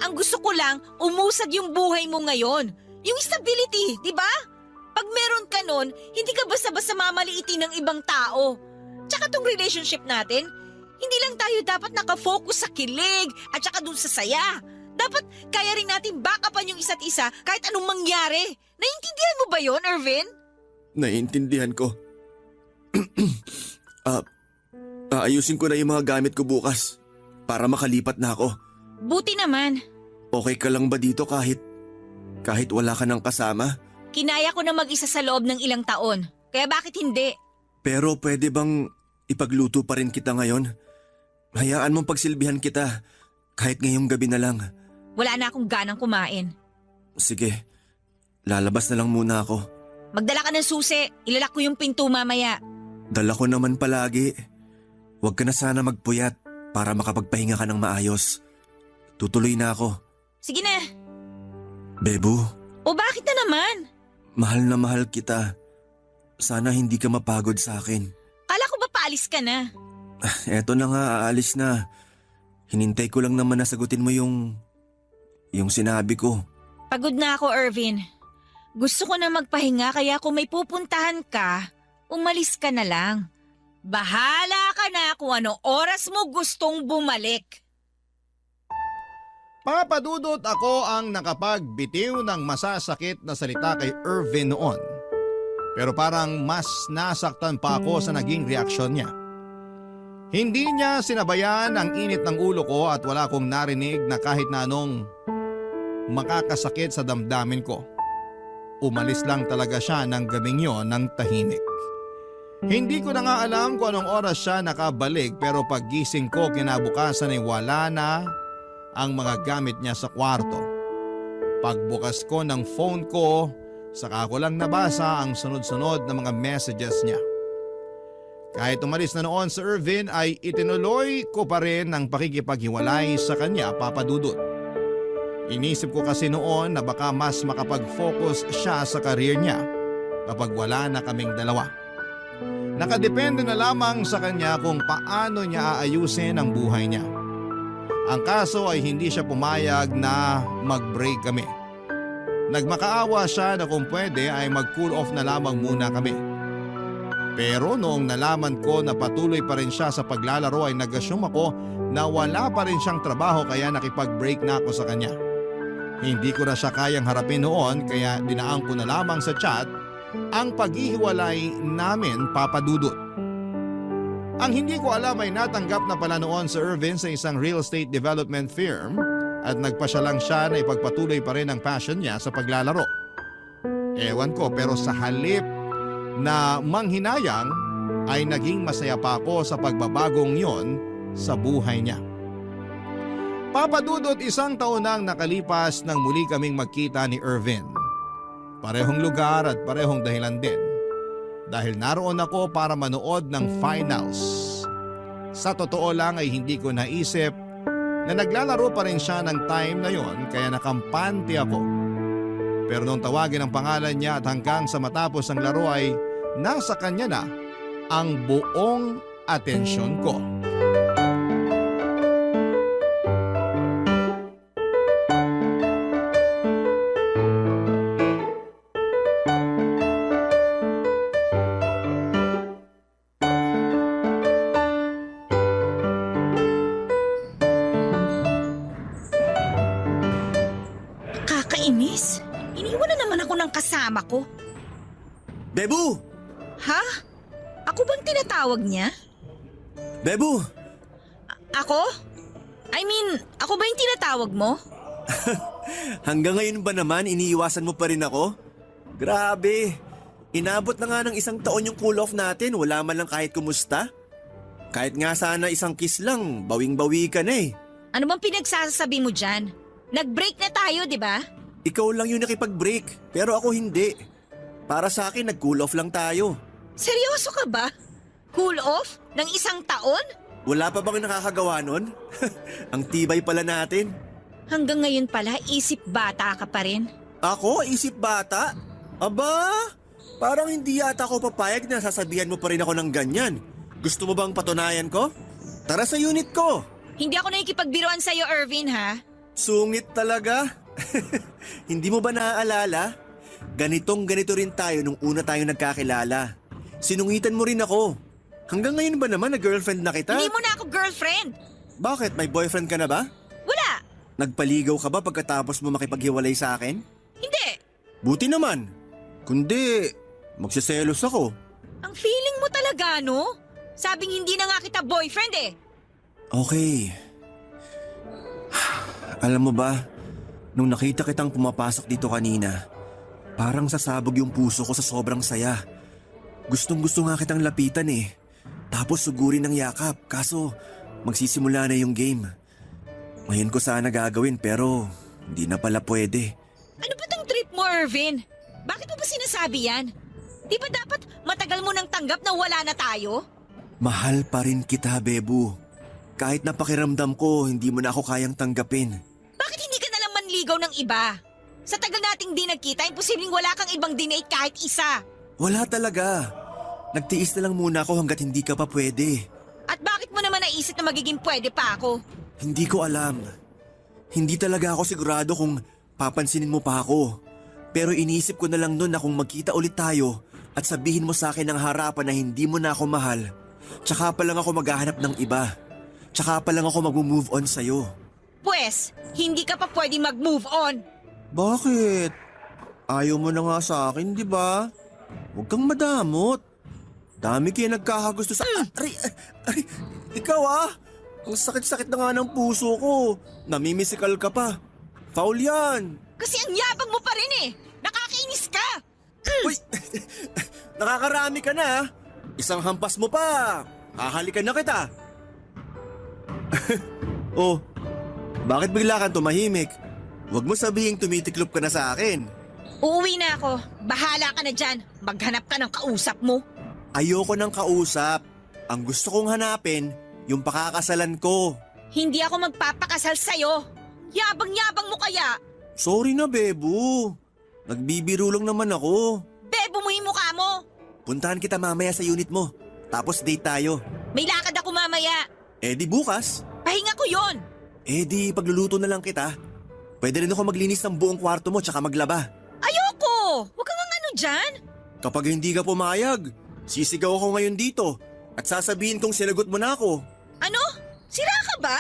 Ang gusto ko lang, umusad yung buhay mo ngayon. Yung stability, di ba? Pag meron ka nun, hindi ka basta-basta mamaliitin ng ibang tao. Tsaka tong relationship natin, hindi lang tayo dapat nakafocus sa kilig at tsaka dun sa saya. Dapat kaya rin natin backupan yung isa't isa kahit anong mangyari. Naiintindihan mo ba yon, Irvin? Naiintindihan ko. Aayusin ko na yung mga gamit ko bukas para makalipat na ako. Buti naman. Okay ka lang ba dito kahit wala ka ng kasama? Kinaya ko na mag-isa sa loob ng ilang taon. Kaya bakit hindi? Pero pwede bang ipagluto pa rin kita ngayon? Hayaan mong pagsilbihan kita kahit ngayong gabi na lang. Wala na akong ganang kumain. Sige, lalabas na lang muna ako. Magdala ka ng susi. Ilalak ko yung pinto mamaya. Dala ko naman palagi. Huwag ka na sana magpuyat para makapagpahinga ka ng maayos. Tutuloy na ako. Sige na. Bebu, O bakit na naman? mahal na mahal kita. Sana hindi ka mapagod sa akin. Kala ko ba paalis ka na? Eto na nga, aalis na. Hinintay ko lang naman na sagutin mo yung sinabi ko. Pagod na ako, Irvin. Gusto ko na magpahinga kaya kung may pupuntahan ka, umalis ka na lang. Bahala ka na kung anong oras mo gustong bumalik. Papadudot ako ang nakapagbitiw ng masasakit na salita kay Irvin noon. Pero parang mas nasaktan pa ako sa naging reaksyon niya. Hindi niya sinabayan ang init ng ulo ko at wala akong narinig na kahit na anong makakasakit sa damdamin ko. Umalis lang talaga siya ng gabing yon ng tahimik. Hindi ko na nga alam kung anong oras siya nakabalik pero paggising ko kinabukasan ay wala na ang mga gamit niya sa kwarto. Pagbukas ko ng phone ko, saka ko lang nabasa ang sunod-sunod na mga messages niya. Kahit umalis na noon sa Irvin ay itinuloy ko pa rin ang pakikipaghiwalay sa kanya, Papa Dudut. Inisip ko kasi noon na baka mas makapag-focus siya sa career niya kapag wala na kaming dalawa. Nakadepende na lamang sa kanya kung paano niya aayusin ang buhay niya. Ang kaso ay hindi siya pumayag na mag-break kami. Nagmakaawa siya na kung pwede ay mag-cool off na lamang muna kami. Pero noong nalaman ko na patuloy pa rin siya sa paglalaro ay nag-assume ako na wala pa rin siyang trabaho kaya nakipag-break na ako sa kanya. Hindi ko na siya kayang harapin noon kaya dinaan ko na lamang sa chat ang paghihiwalay namin, Papa Dudut. Ang hindi ko alam ay natanggap na pala noon sa Irvin sa isang real estate development firm at nagpasya lang siya na ipagpatuloy pa rin ang passion niya sa paglalaro. Ewan ko pero sa halip na manghinayang ay naging masaya pa ako sa pagbabagong yon sa buhay niya. Papa Dudut, 1 taon nang nakalipas nang muli kaming magkita ni Irvin. Parehong lugar at parehong dahilan din. Dahil naroon ako para manood ng finals. Sa totoo lang ay hindi ko naisip na naglalaro pa rin siya ng time na yon kaya nakampante ako. Pero nung tawagin ang pangalan niya at hanggang sa matapos ang laro ay nasa kanya na ang buong atensyon ko. Kakainis. Iniwan na naman ako ng kasama ko. Bebu! Ha? Ako bang tinatawag niya? Bebu! Ako? I mean, ako ba yung tinatawag mo? Hanggang ngayon ba naman iniiwasan mo pa rin ako? Grabe! Inabot na nga ng 1 taon yung cool off natin, wala man lang kahit kumusta. Kahit nga sana isang kiss lang, bawing-bawi ka na eh. Ano bang pinagsasabi mo dyan? Nag-break na tayo, di ba? Ikaw lang yung nakipag-break, pero ako hindi. Para sa akin, nag-cool off lang tayo. Seryoso ka ba? Cool off? Ng 1 taon? Wala pa bang nakakagawa nun? Ang tibay pala natin. Hanggang ngayon pala, isip bata ka pa rin. Ako, isip bata? Aba, parang hindi yata ako papayag na sasabihan mo pa rin ako ng ganyan. Gusto mo bang patunayan ko? Tara sa unit ko. Hindi ako nakikipagbiruan sa'yo, Irvin, ha? Sungit talaga. Hindi mo ba naaalala? Ganito rin tayo nung una tayo nagkakilala. Sinungitan mo rin ako. Hanggang ngayon ba naman na girlfriend na kita? Hindi mo na ako girlfriend. Bakit? May boyfriend ka na ba? Wala. Nagpaligaw ka ba pagkatapos mo makipaghiwalay sa akin? Hindi. Buti naman. Kundi, magsiselos ako. Ang feeling mo talaga, no? Sabing hindi na nga kita boyfriend eh. Okay. Alam mo ba, nung nakita kitang pumapasok dito kanina, parang sasabog yung puso ko sa sobrang saya. Gustong-gusto nga kitang lapitan eh. Tapos sugurin ng yakap, kaso magsisimula na yung game. Ngayon ko sana gagawin pero hindi na pala pwede. Ano ba tong trip mo, Irvin? Bakit mo ba sinasabi yan? Di ba dapat matagal mo nang tanggap na wala na tayo? Mahal pa rin kita, Bebu. Kahit napakiramdam ko, hindi mo na ako kayang tanggapin. Bakit hindi ka nalang manligaw ng iba? Sa tagal nating di nagkita, imposibleng wala kang ibang dinate kahit isa. Wala talaga. Nagtiis na lang muna ako hanggat hindi ka pa pwede. At bakit mo naman naisip na magiging pwede pa ako? Hindi ko alam. Hindi talaga ako sigurado kung papansinin mo pa ako. Pero iniisip ko na lang noon na kung magkita ulit tayo at sabihin mo sa akin ng harapan na hindi mo na ako mahal, tsaka pa lang ako maghahanap ng iba. Tsaka pa lang ako mag-move on sa'yo. Pwes, hindi ka pa pwede mag-move on. Bakit? Ayaw mo na nga sa akin, di ba? Huwag kang madamot. Dami kayo nagkakagusto sa... Aray, ikaw ah! Ang sakit-sakit na nga ng puso ko. Namimisikal ka pa. Foul yan. Kasi ang yabang mo pa rin eh. Nakakainis ka. Uy, nakakarami ka na. Isang hampas mo pa. Hahalikan na kita. Oh, bakit bigla kang tumahimik? Huwag mo sabihing tumitiklop ka na sa akin. Uuwi na ako. Bahala ka na dyan. Maghanap ka ng kausap mo. Ayoko ng kausap. Ang gusto kong hanapin, yung pakakasalan ko. Hindi ako magpapakasal sa'yo. Yabang-yabang mo kaya. Sorry na, Bebo. Nagbibiro lang naman ako. Bebo mo yung mukha mo. Puntahan kita mamaya sa unit mo. Tapos date tayo. May lakad ako mamaya. Eh di bukas. Pahinga ko yon. Eh di pagluluto na lang kita. Pwede rin ako maglinis ng buong kwarto mo tsaka maglaba. Ayoko! Huwag kang ano dyan. Kapag hindi ka pumayag, sisigaw ako ngayon dito at sasabihin kong sinagot mo na ako. Ano? Sira ka ba?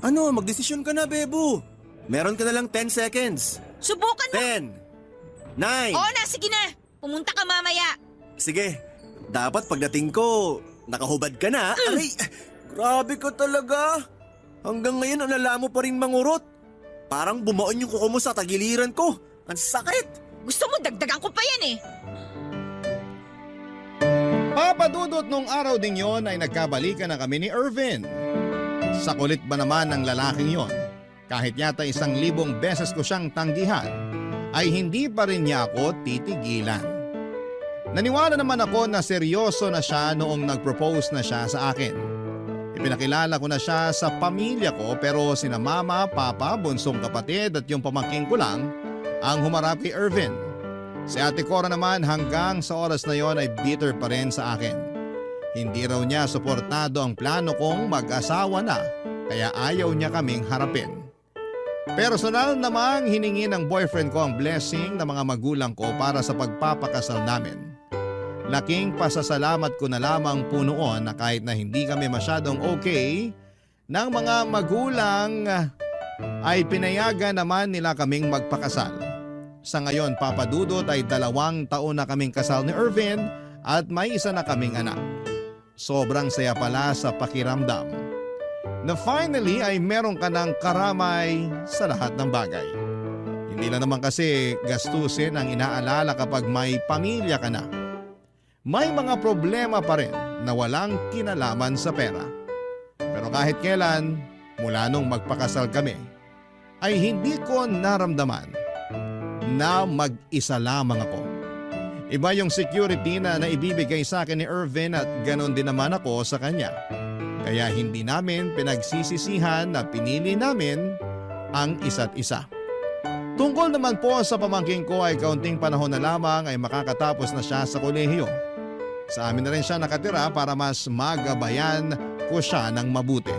Ano, magdesisyon ka na, Bebo. Meron ka na lang 10 seconds. Subukan mo. 10, 9. Oo na, sige na. Pumunta ka mamaya. Sige, dapat pagdating ko, nakahubad ka na. Aray, grabe ka talaga. Hanggang ngayon alala mo pa rin mangurot. Parang bumaon yung kuko mo sa tagiliran ko. Ang sakit. Gusto mo dagdagan ko pa yan eh. Papadudot nung araw ding yon ay nagkabalikan na kami ni Irvin. Sa kulit ba naman ng lalaking yon, kahit yata 1,000 beses ko siyang tanggihan, ay hindi pa rin niya ako titigilan. Naniwala naman ako na seryoso na siya noong nag-propose na siya sa akin. Ipinakilala ko na siya sa pamilya ko pero sina mama, papa, bunsong kapatid at yung pamangking ko lang ang humarap kay Irvin. Si Ate Cora naman hanggang sa oras na yon ay bitter pa rin sa akin. Hindi raw niya suportado ang plano kong mag-asawa na kaya ayaw niya kaming harapin. Personal namang hiningi ng boyfriend ko ang blessing ng mga magulang ko para sa pagpapakasal namin. Laking pasasalamat ko na lamang po noon na kahit na hindi kami masyadong okay ng mga magulang ay pinayagan naman nila kaming magpakasal. Sa ngayon, Papadudot, ay 2 taon na kaming kasal ni Irvin at may isa na kaming anak. Sobrang saya pala sa pakiramdam na finally ay meron ka ng karamay sa lahat ng bagay. Hindi lang naman kasi gastusin ang inaalala kapag may pamilya ka na. May mga problema pa rin na walang kinalaman sa pera. Pero kahit kailan, mula nung magpakasal kami, ay hindi ko naramdaman na mag-isa lamang ako. Iba yung security na naibibigay sa akin ni Irvin at ganon din naman ako sa kanya. Kaya hindi namin pinagsisisihan na pinili namin ang isa't isa. Tungkol naman po sa pamangking ko ay kaunting panahon na lamang ay makakatapos na siya sa kolehiyo. Sa amin na rin siya nakatira para mas magabayan ko siya ng mabuti.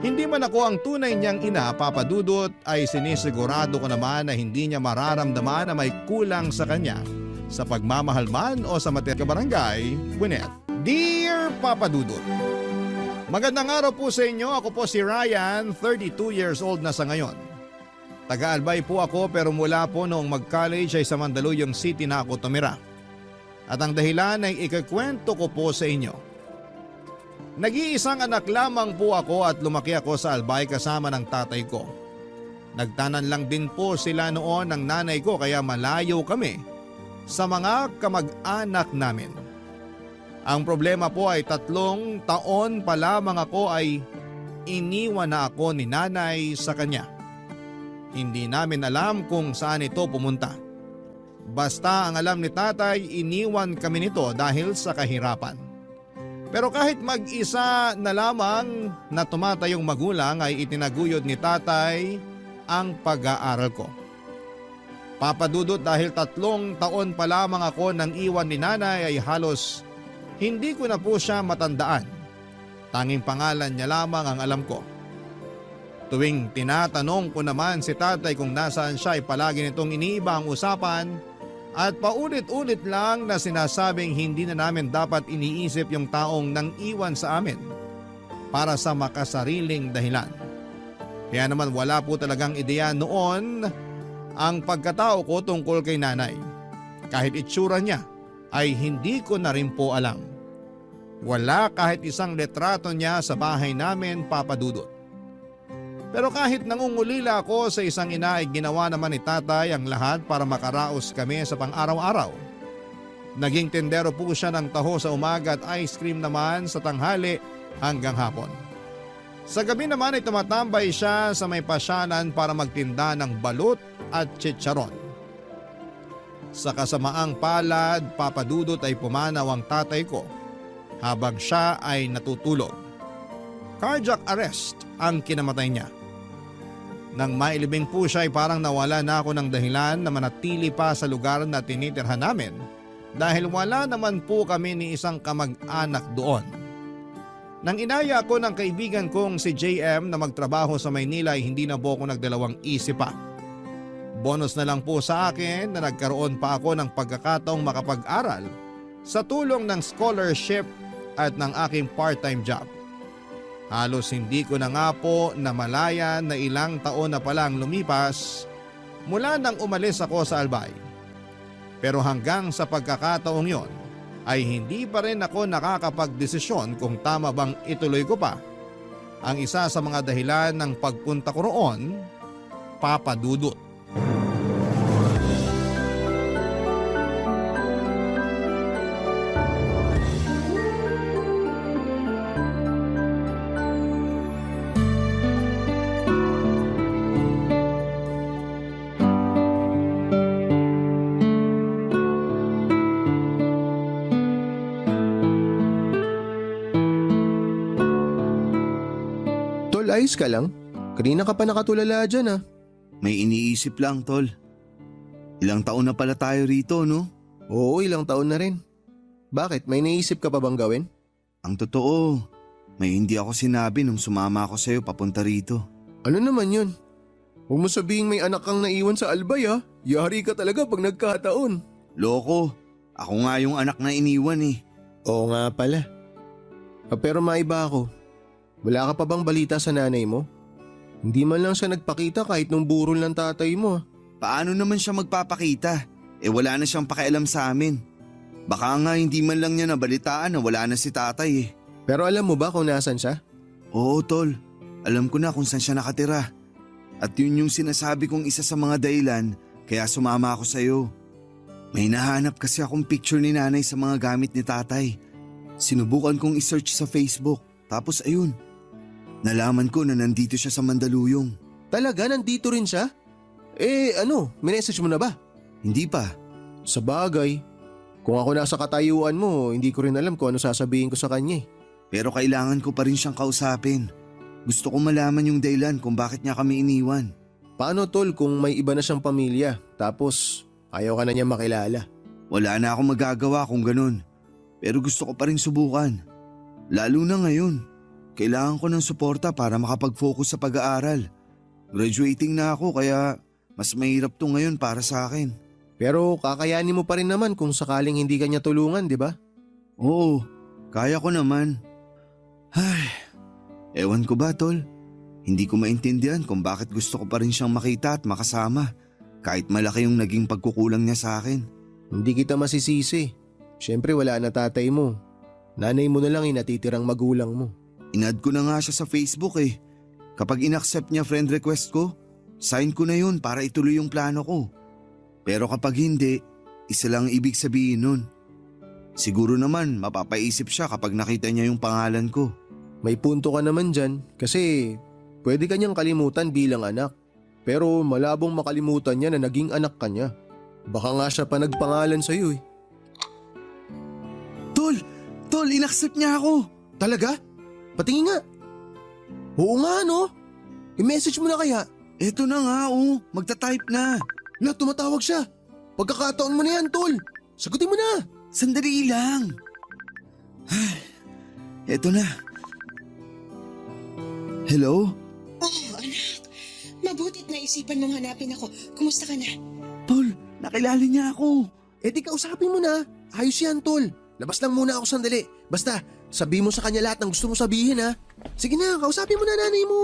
Hindi man ako ang tunay niyang ina, Papadudot, ay sinisigurado ko naman na hindi niya mararamdaman na may kulang sa kanya sa pagmamahal man o sa material kabarangay, Gwyneth. Dear Papadudot, magandang araw po sa inyo. Ako po si Ryan, 32 years old na sa ngayon. Taga-Albay po ako pero mula po noong mag-college ay sa Mandaluyong City na ako tumira. At ang dahilan ay ikakwento ko po sa inyo. Nag-iisang anak lamang po ako at lumaki ako sa Albay kasama ng tatay ko. Nagtanan lang din po sila noon ng nanay ko kaya malayo kami sa mga kamag-anak namin. Ang problema po ay 3 taon pa lamang ako ay iniwan na ako ni nanay sa kanya. Hindi namin alam kung saan ito pumunta. Basta ang alam ni tatay, iniwan kami nito dahil sa kahirapan. Pero kahit mag-isa na lamang na tumatayong magulang ay itinaguyod ni tatay ang pag-aaral ko. Papadudot, dahil 3 taon pa lamang ako nang iwan ni nanay ay halos hindi ko na po siya matandaan. Tanging pangalan niya lamang ang alam ko. Tuwing tinatanong ko naman si tatay kung nasaan siya ay palagi nitong iniiba ang usapan at paulit-ulit lang na sinasabing hindi na namin dapat iniisip yung taong nang iwan sa amin para sa makasariling dahilan. Kaya naman wala po talagang ideya noon ang pagkatao ko tungkol kay nanay. Kahit itsura niya ay hindi ko na rin po alam. Wala kahit isang litrato niya sa bahay namin, Papadudot. Pero kahit nangungulila ako sa isang ina ay ginawa naman ni tatay ang lahat para makaraos kami sa pang-araw-araw. Naging tendero po siya ng taho sa umaga at ice cream naman sa tanghali hanggang hapon. Sa gabi naman ay tumatambay siya sa may pasyanan para magtinda ng balut at chicharon. Sa kasamaang palad, Papadudot, ay pumanaw ang tatay ko habang siya ay natutulog. Cardiac arrest ang kinamatay niya. Nang mailibing po siya ay parang nawala na ako ng dahilan na manatili pa sa lugar na tinitirhan namin dahil wala naman po kami ni isang kamag-anak doon. Nang inaya ako ng kaibigan kong si JM na magtrabaho sa Maynila ay hindi na po ako nagdalawang isip pa. Bonus na lang po sa akin na nagkaroon pa ako ng pagkakataong makapag-aral sa tulong ng scholarship at ng aking part-time job. Halos hindi ko na nga po namalayan na ilang taon na palang lumipas mula nang umalis ako sa Albay. Pero hanggang sa pagkakataong yon ay hindi pa rin ako nakakapagdesisyon kung tama bang ituloy ko pa ang isa sa mga dahilan ng pagpunta ko roon, Papa Dudut. Tol, ayos ka lang? Kanina ka pa nakatulala dyan ah. May iniisip lang, tol. Ilang taon na pala tayo rito, no? Oo, ilang taon na rin. Bakit? May naisip ka pa bang gawin? Ang totoo, may hindi ako sinabi nung sumama ako sa'yo papunta rito. Ano naman yun? Huwag mo sabihing may anak kang naiwan sa Albay ah. Yari ka talaga pag nagkataon. Loko, ako nga yung anak na iniwan eh. Oo nga pala. Pero maiba ako. Wala ka pa bang balita sa nanay mo? Hindi man lang siya nagpakita kahit nung burol ng tatay mo ah. Paano naman siya magpapakita? Wala na siyang pakialam sa amin. Baka nga hindi man lang niya nabalitaan na wala na si tatay eh. Pero alam mo ba kung nasan siya? Oo, tol. Alam ko na kung saan siya nakatira. At yun yung sinasabi kong isa sa mga dahilan kaya sumama ako sa'yo. May nahanap kasi akong picture ni nanay sa mga gamit ni tatay. Sinubukan kong isearch sa Facebook. Tapos ayun, nalaman ko na nandito siya sa Mandaluyong. Talaga? Nandito rin siya? Minessage mo na ba? Hindi pa. Sa bagay. Kung ako nasa katayuan mo, hindi ko rin alam kung ano sasabihin ko sa kanya eh. Pero kailangan ko pa rin siyang kausapin. Gusto ko malaman yung dahilan kung bakit niya kami iniwan. Paano tol kung may iba na siyang pamilya tapos ayaw ka na niya makilala? Wala na akong magagawa kung ganun. Pero gusto ko pa rin subukan. Lalo na ngayon. Kailangan ko ng suporta para makapag-focus sa pag-aaral. Graduating na ako kaya mas mahirap to ngayon para sa akin. Pero kakayanin mo pa rin naman kung sakaling hindi ka niya tulungan, di ba? Oo, kaya ko naman. Ay, ewan ko ba tol? Hindi ko maintindihan kung bakit gusto ko pa rin siyang makita at makasama. Kahit malaki yung naging pagkukulang niya sa akin. Hindi kita masisisi. Siyempre wala na tatay mo. Nanay mo na lang yung natitirang magulang mo. Inad ko na nga siya sa Facebook eh. Kapag inaccept niya friend request ko, sign ko na yun para ituloy yung plano ko. Pero kapag hindi, isa lang ibig sabihin nun. Siguro naman mapapaisip siya kapag nakita niya yung pangalan ko. May punto ka naman dyan kasi pwede ka niyang kalimutan bilang anak. Pero malabong makalimutan niya na naging anak ka niya. Baka nga siya pa nagpangalan sa'yo eh. Tol, inaccept niya ako. Talaga? Patingin nga. Oo nga no. I-message mo na kaya. Eto na nga magta-type na. La, tumatawag siya. Pagkakataon mo na yan, tol. Sagutin mo na. Sandali lang. Eto na. Hello? Oh, anak. Mabutit na isipan mong hanapin ako. Kumusta ka na? Tol, nakilala niya ako. Di kausapin mo na. Ayos yan, tol. Labas lang muna ako sandali. Basta, sabihin mo sa kanya lahat ng gusto mo sabihin ha. Sige na, kausapin mo na nanay mo.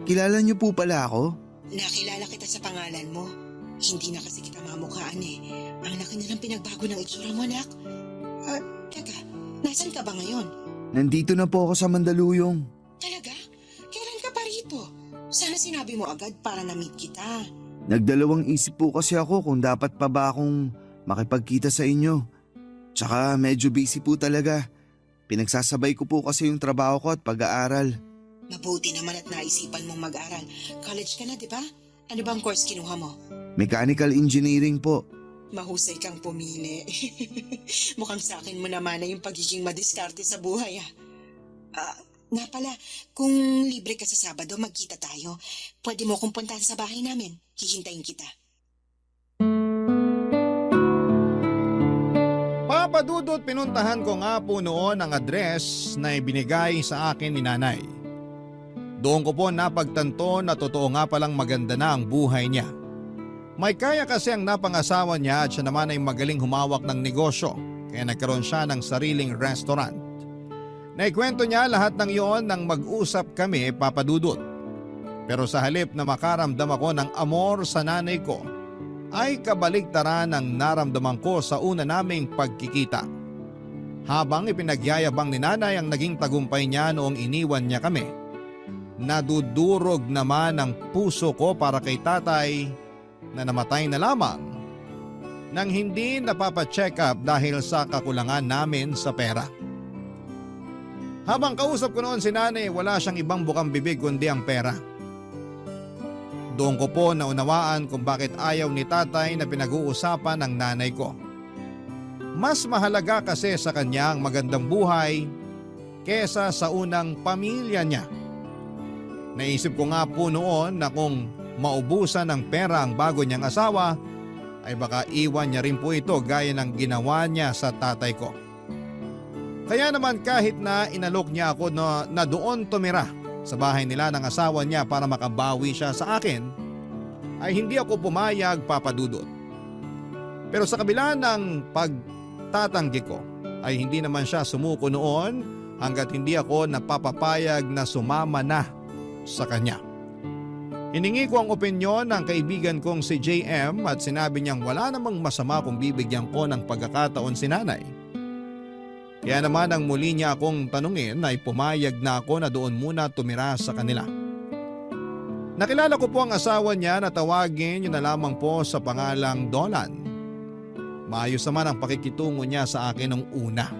Kilala niyo po pala ako? Nakilala kita sa pangalan mo. Hindi na kasi kita mamukhaan eh. Ang laki na lang pinagbago ng itsura mo, anak. Teka, nasan ka ba ngayon? Nandito na po ako sa Mandaluyong. Talaga? Kailan ka pa rito? Sana sinabi mo agad para na-meet kita. Nagdalawang isip po kasi ako kung dapat pa ba akong makipagkita sa inyo. Tsaka medyo busy po talaga. Pinagsasabay ko po kasi yung trabaho ko at pag-aaral. Mabuti naman at naisipan mong mag-aral. College ka na, di ba? Ano bang course kinuha mo? Mechanical engineering po. Mahusay kang pumili. Mukhang sa akin mo naman na yung pagiging madiskarte sa buhay nga pala, kung libre ka sa Sabado, magkita tayo. Pwede mo akong puntahan sa bahay namin. Hihintayin kita. Papadudot, pinuntahan ko nga po noon ang address na ibinigay sa akin ni nanay. Doon ko po napagtanto na totoo nga palang maganda na ang buhay niya. May kaya kasi ang napangasawa niya at siya naman ay magaling humawak ng negosyo kaya nagkaroon siya ng sariling restaurant. Naikwento niya lahat ng iyon nang mag-usap kami, Papadudot. Pero sa halip na makaramdam ako ng amor sa nanay ko, ay kabaligtaran ang naramdaman ko sa una naming pagkikita. Habang ipinagyayabang ni nanay ang naging tagumpay niya noong iniwan niya kami, nadudurog naman ang puso ko para kay tatay na namatay na lamang nang hindi napapacheck up dahil sa kakulangan namin sa pera. Habang kausap ko noon si nanay, wala siyang ibang bukang bibig kundi ang pera. Doon ko po naunawaan kung bakit ayaw ni tatay na pinag-uusapan ng nanay ko. Mas mahalaga kasi sa kanya ang magandang buhay kesa sa unang pamilya niya. Naisip ko nga po noon na kung maubusan ng pera ang bago niyang asawa, ay baka iwan niya rin po ito gaya ng ginawa niya sa tatay ko. Kaya naman kahit na inalok niya ako na doon tumira sa bahay nila ng asawa niya para makabawi siya sa akin, ay hindi ako pumayag, Papadudot. Pero sa kabila ng pagtatanggi ko ay hindi naman siya sumuko noon hanggat hindi ako napapapayag na sumama na sa kanya. Hiningi ko ang opinyon ng kaibigan kong si JM at sinabi niyang wala namang masama kung bibigyan ko ng pagkakataon si nanay. Kaya naman ang muli niya akong tanungin ay pumayag na ako na doon muna tumira sa kanila. Nakilala ko po ang asawa niya na tawagin niyo na lamang po sa pangalang Dolan. Maayos naman ang pakikitungo niya sa akin nung una.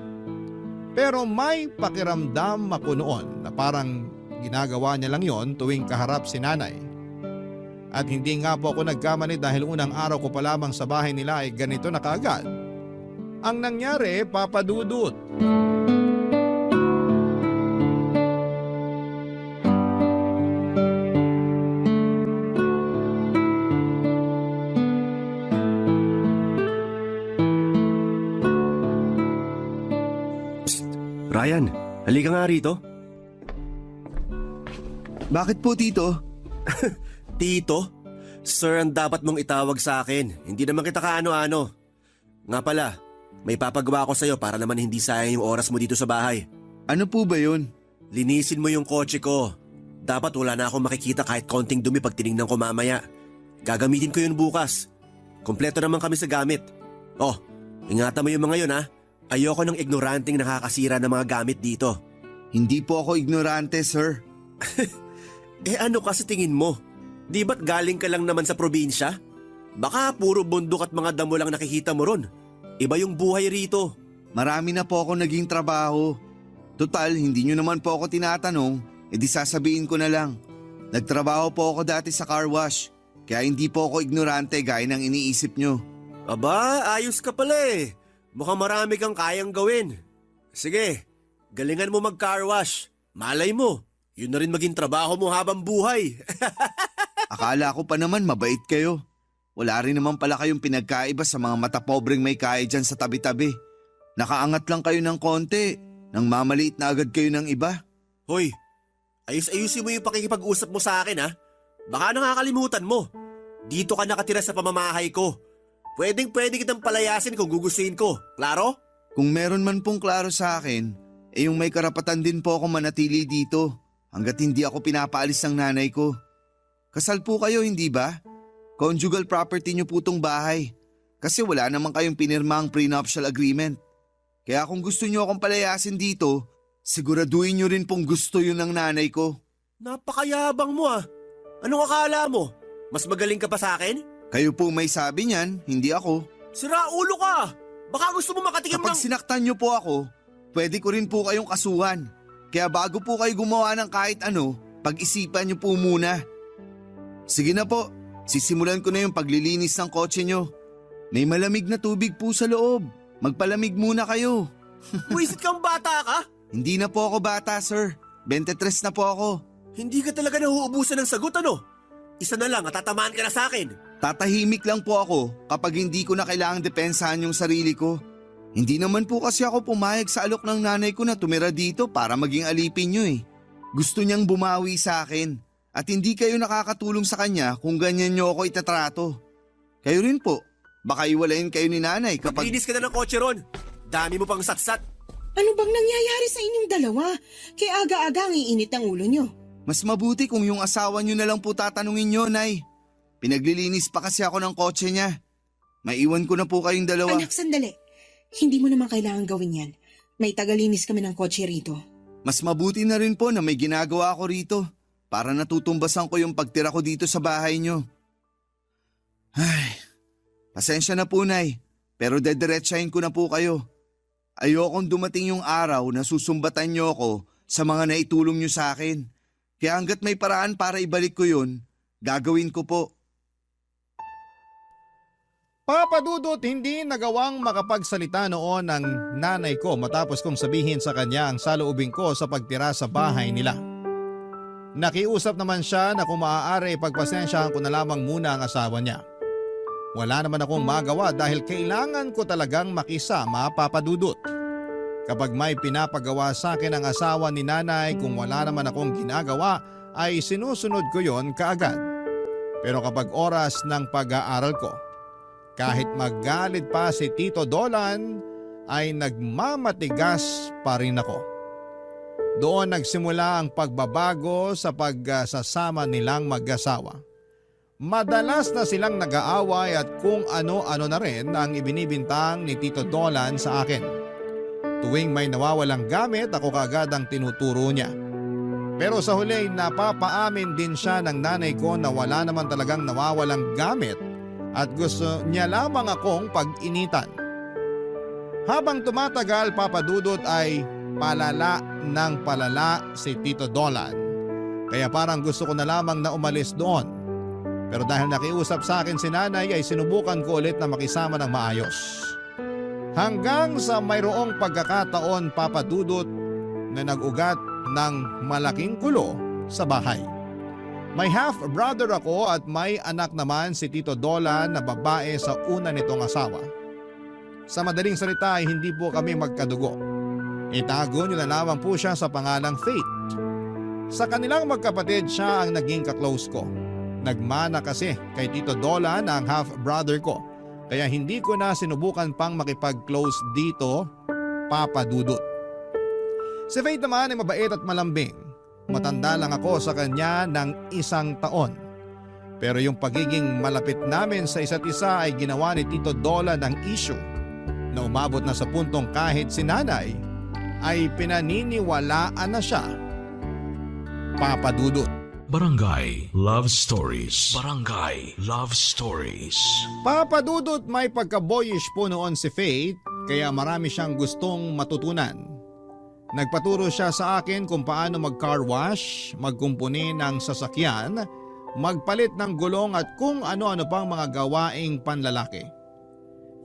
Pero may pakiramdam ako noon na parang ginagawa niya lang yon tuwing kaharap si nanay. At hindi nga po ako nagkamali dahil unang araw ko pa lamang sa bahay nila ay ganito na kaagad ang nangyari, Papadudot. Ryan, halika nga rito. Bakit po, Tito? Tito? Sir ang dapat mong itawag sa akin. Hindi naman kita kaano-ano. Nga pala, may papagawa ko sa'yo para naman hindi sayang yung oras mo dito sa bahay. Ano po ba yun? Linisin mo yung kotse ko. Dapat wala na akong makikita kahit konting dumi pag tinignan ko mamaya. Gagamitin ko yun bukas. Kompleto naman kami sa gamit. Oh, ingatan mo yung mga yun ha. Ayoko ng ignoranting nakakasira ng mga gamit dito. Hindi po ako ignorante, sir. Ano kasi tingin mo? Di ba't galing ka lang naman sa probinsya? Baka puro bundok at mga damo lang nakikita mo ron. Iba yung buhay rito. Marami na po ako naging trabaho. Total, hindi nyo naman po ako tinatanong, edi sasabihin ko na lang. Nagtrabaho po ako dati sa car wash, kaya hindi po ako ignorante gaya ng iniisip nyo. Aba, ayos ka pala eh. Mukhang marami kang kayang gawin. Sige, galingan mo mag-car wash. Malay mo, yun na rin maging trabaho mo habang buhay. Akala ko pa naman mabait kayo. Wala rin naman pala kayong pinagkaiba sa mga matapobreng may kaya dyan sa tabi-tabi. Nakaangat lang kayo ng konti, nang mamaliit na agad kayo ng iba. Hoy, ayusin mo yung pakikipag-usap mo sa akin ha. Baka nakakalimutan mo. Dito ka nakatira sa pamamahay ko. Pwede kitang palayasin kung gugustuhin ko. Klaro? Kung meron man pong klaro sa akin, yung may karapatan din po ako manatili dito hanggat hindi ako pinapaalis ng nanay ko. Kasal po kayo, hindi ba? Conjugal property niyo po tong bahay kasi wala naman kayong pinirmang prenuptial agreement. Kaya kung gusto niyo akong palayasin dito, siguraduhin niyo rin pong gusto yun ng nanay ko. Napakayabang mo ah. Anong akala mo? Mas magaling ka pa sa akin? Kayo po may sabi niyan, hindi ako. Sira ulo ka! Baka gusto mo makatikim Kapag ng... sinaktan niyo po ako, pwede ko rin po kayong kasuhan. Kaya bago po kayo gumawa ng kahit ano, pag-isipan niyo po muna. Sige na po, sisimulan ko na yung paglilinis ng kotse niyo. May malamig na tubig po sa loob. Magpalamig muna kayo. Buisit kang bata ka? Hindi na po ako bata, sir. 23 na po ako. Hindi ka talaga nahuubusan ng sagot ano? Isa na lang at tatamaan ka na sa akin. Tatahimik lang po ako kapag hindi ko na kailangang depensahan yung sarili ko. Hindi naman po kasi ako pumayag sa alok ng nanay ko na tumira dito para maging alipin nyo eh. Gusto niyang bumawi sa akin at hindi kayo nakakatulong sa kanya kung ganyan nyo ako itatrato. Kayo rin po, baka iwalayin kayo ni nanay kapag... Maglinis ka na ng kotse ron. Dami mo pang satsat. Ano bang nangyayari sa inyong dalawa? Kaya aga-aga ang iinit ng ulo nyo. Mas mabuti kung yung asawa nyo na lang po tatanungin nyo, Nay. Pinaglilinis pa kasi ako ng kotse niya. Maiwan ko na po kayong dalawa. Anak, sandali. Hindi mo naman kailangan gawin yan. May tagalinis kami ng kotse rito. Mas mabuti na rin po na may ginagawa ako rito para natutumbasan ko yung pagtira ko dito sa bahay nyo. Ay, pasensya na po, Nay, pero dediretsahin ko na po kayo. Ayokong dumating yung araw na susumbatan nyo ako sa mga naitulong nyo sa akin. Kaya hanggat may paraan para ibalik ko yun, gagawin ko po. Papa Dudut, hindi nagawang makapagsalita noon ng nanay ko matapos kong sabihin sa kanya ang saloobin ko sa pagtira sa bahay nila. Nakiusap naman siya na kung maaari pagpasensyahan ko na lamang muna ang asawa niya. Wala naman akong magawa dahil kailangan ko talagang makisama, Papa Dudut. Kapag may pinapagawa sa akin ang asawa ni nanay, kung wala naman akong ginagawa ay sinusunod ko yon kaagad. Pero kapag oras ng pag-aaral ko, kahit magalit pa si Tito Dolan, ay nagmamatigas pa rin ako. Doon nagsimula ang pagbabago sa pagsasama nilang mag-asawa. Madalas na silang nag-aaway at kung ano-ano na rin ang ibinibintang ni Tito Dolan sa akin. Tuwing may nawawalang gamit, ako kaagad ang tinuturo niya. Pero sa huli, napapaamin din siya ng nanay ko na wala naman talagang nawawalang gamit at gusto niya lamang akong pag-initan. Habang tumatagal, Papa Dudut, ay palala ng palala si Tito Dolan. Kaya parang gusto ko na lamang na umalis doon. Pero dahil nakiusap sa akin si nanay ay sinubukan ko ulit na makisama ng maayos. Hanggang sa mayroong pagkakataon, Papa Dudut, na nag-ugat ng malaking gulo sa bahay. May half-brother ako at may anak naman si Tito Dolan na babae sa una nitong asawa. Sa madaling salita ay hindi po kami magkadugo. Itago niyo na lamang po siya sa pangalang Faith. Sa kanilang magkapatid siya ang naging kaklose ko. Nagmana kasi kay Tito Dolan ang half-brother ko. Kaya hindi ko na sinubukan pang makipag-close dito, Papa Dudut. Si Faith naman ay mabait at malambing. Matanda lang ako sa kanya ng 1 taon. Pero yung pagiging malapit namin sa isa't isa ay ginawa ni Tito Dolan ng issue na umabot na sa puntong kahit si nanay ay pinaniniwalaan na siya, Papa Dudut. Barangay Love Stories. Barangay Love Stories. Papa Dudut, may pagka-boyish po noon si Faith kaya marami siyang gustong matutunan. Nagpaturo siya sa akin kung paano mag-car wash, magkumpuni ng sasakyan, magpalit ng gulong at kung ano-ano pang mga gawaing panlalaki.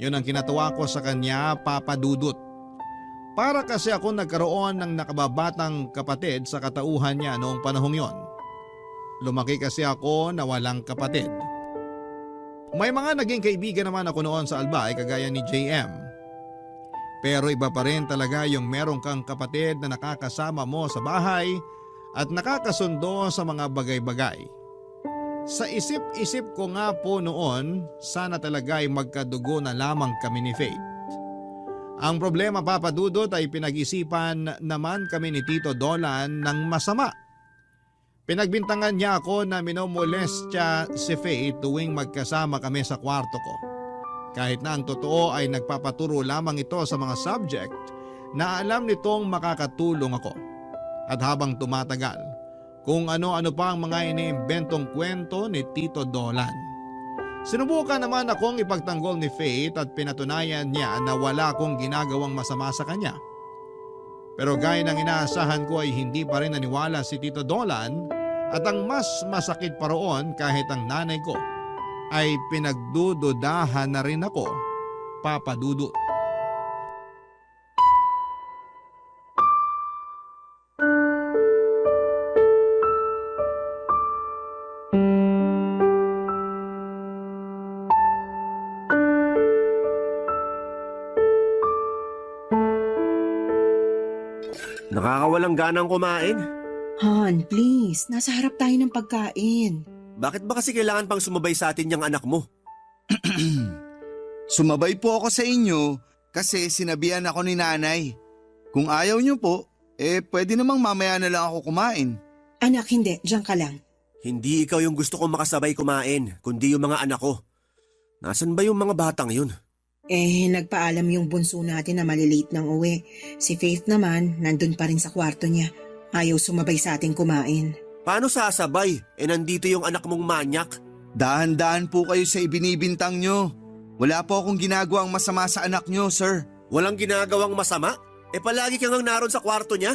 Yun ang kinatuwa ko sa kanya, Papa Dudut. Para kasi ako nagkaroon ng nakababatang kapatid sa katauhan niya noong panahong yon. Lumaki kasi ako na walang kapatid. May mga naging kaibigan naman ako noon sa Albay kagaya ni JM. Pero iba pa rin talaga yung meron kang kapatid na nakakasama mo sa bahay at nakakasundo sa mga bagay-bagay. Sa isip-isip ko nga po noon, sana talaga ay magkadugo na lamang kami ni Faith. Ang problema, Papa Dudut, ay pinag-isipan naman kami ni Tito Dolan ng masama. Pinagbintangan niya ako na minomolestya si Faith tuwing magkasama kami sa kwarto ko. Kahit na ang totoo ay nagpapaturo lamang ito sa mga subject na alam nitong makakatulong ako. At habang tumatagal, kung ano-ano pa ang mga iniimbentong kwento ni Tito Dolan. Sinubukan naman akong ipagtanggol ni Faith at pinatunayan niya na wala akong ginagawang masama sa kanya. Pero gaya ng inaasahan ko ay hindi pa rin naniwala si Tito Dolan at ang mas masakit pa roon kahit ang nanay ko ay pinagdududahan na rin ako, Papa Dudut. Nakakawalang ganang kumain. Han, please. Nasa harap tayo ng pagkain. Bakit ba kasi kailangan pang sumabay sa atin yung anak mo? Sumabay po ako sa inyo kasi sinabihan ako ni nanay. Kung ayaw niyo po, pwede namang mamaya na lang ako kumain. Anak, hindi. Diyan ka lang. Hindi ikaw yung gusto kong makasabay kumain, kundi yung mga anak ko. Nasaan ba yung mga batang yun? Nagpaalam yung bunso natin na malilate ng uwi. Si Faith naman, nandun pa rin sa kwarto niya. Ayaw sumabay sa ating kumain. Paano sasabay? Nandito yung anak mong manyak. Dahan-dahan po kayo sa ibinibintang nyo. Wala po akong ginagawang masama sa anak nyo, sir. Walang ginagawang masama? Palagi kang naroon sa kwarto niya?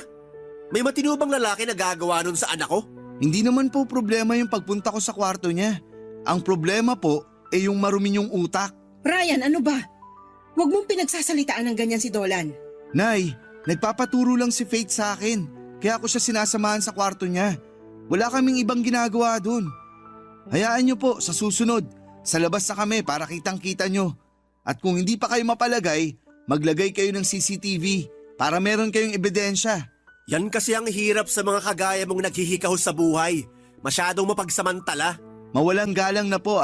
May matinubang lalaki na gagawa nun sa anak ko? Hindi naman po problema yung pagpunta ko sa kwarto niya. Ang problema po yung marumi yung utak. Ryan, ano ba? Huwag mong pinagsasalitaan ng ganyan si Dolan. Nay, nagpapaturo lang si Faith sa akin. Kaya ako siya sinasamahan sa kwarto niya. Wala kaming ibang ginagawa dun. Hayaan niyo po, sa susunod, sa labas na kami para kitang-kita nyo. At kung hindi pa kayo mapalagay, maglagay kayo ng CCTV para meron kayong ebidensya. Yan kasi ang hirap sa mga kagaya mong naghihikahos sa buhay. Masyadong mapagsamantala. Mawalang galang na po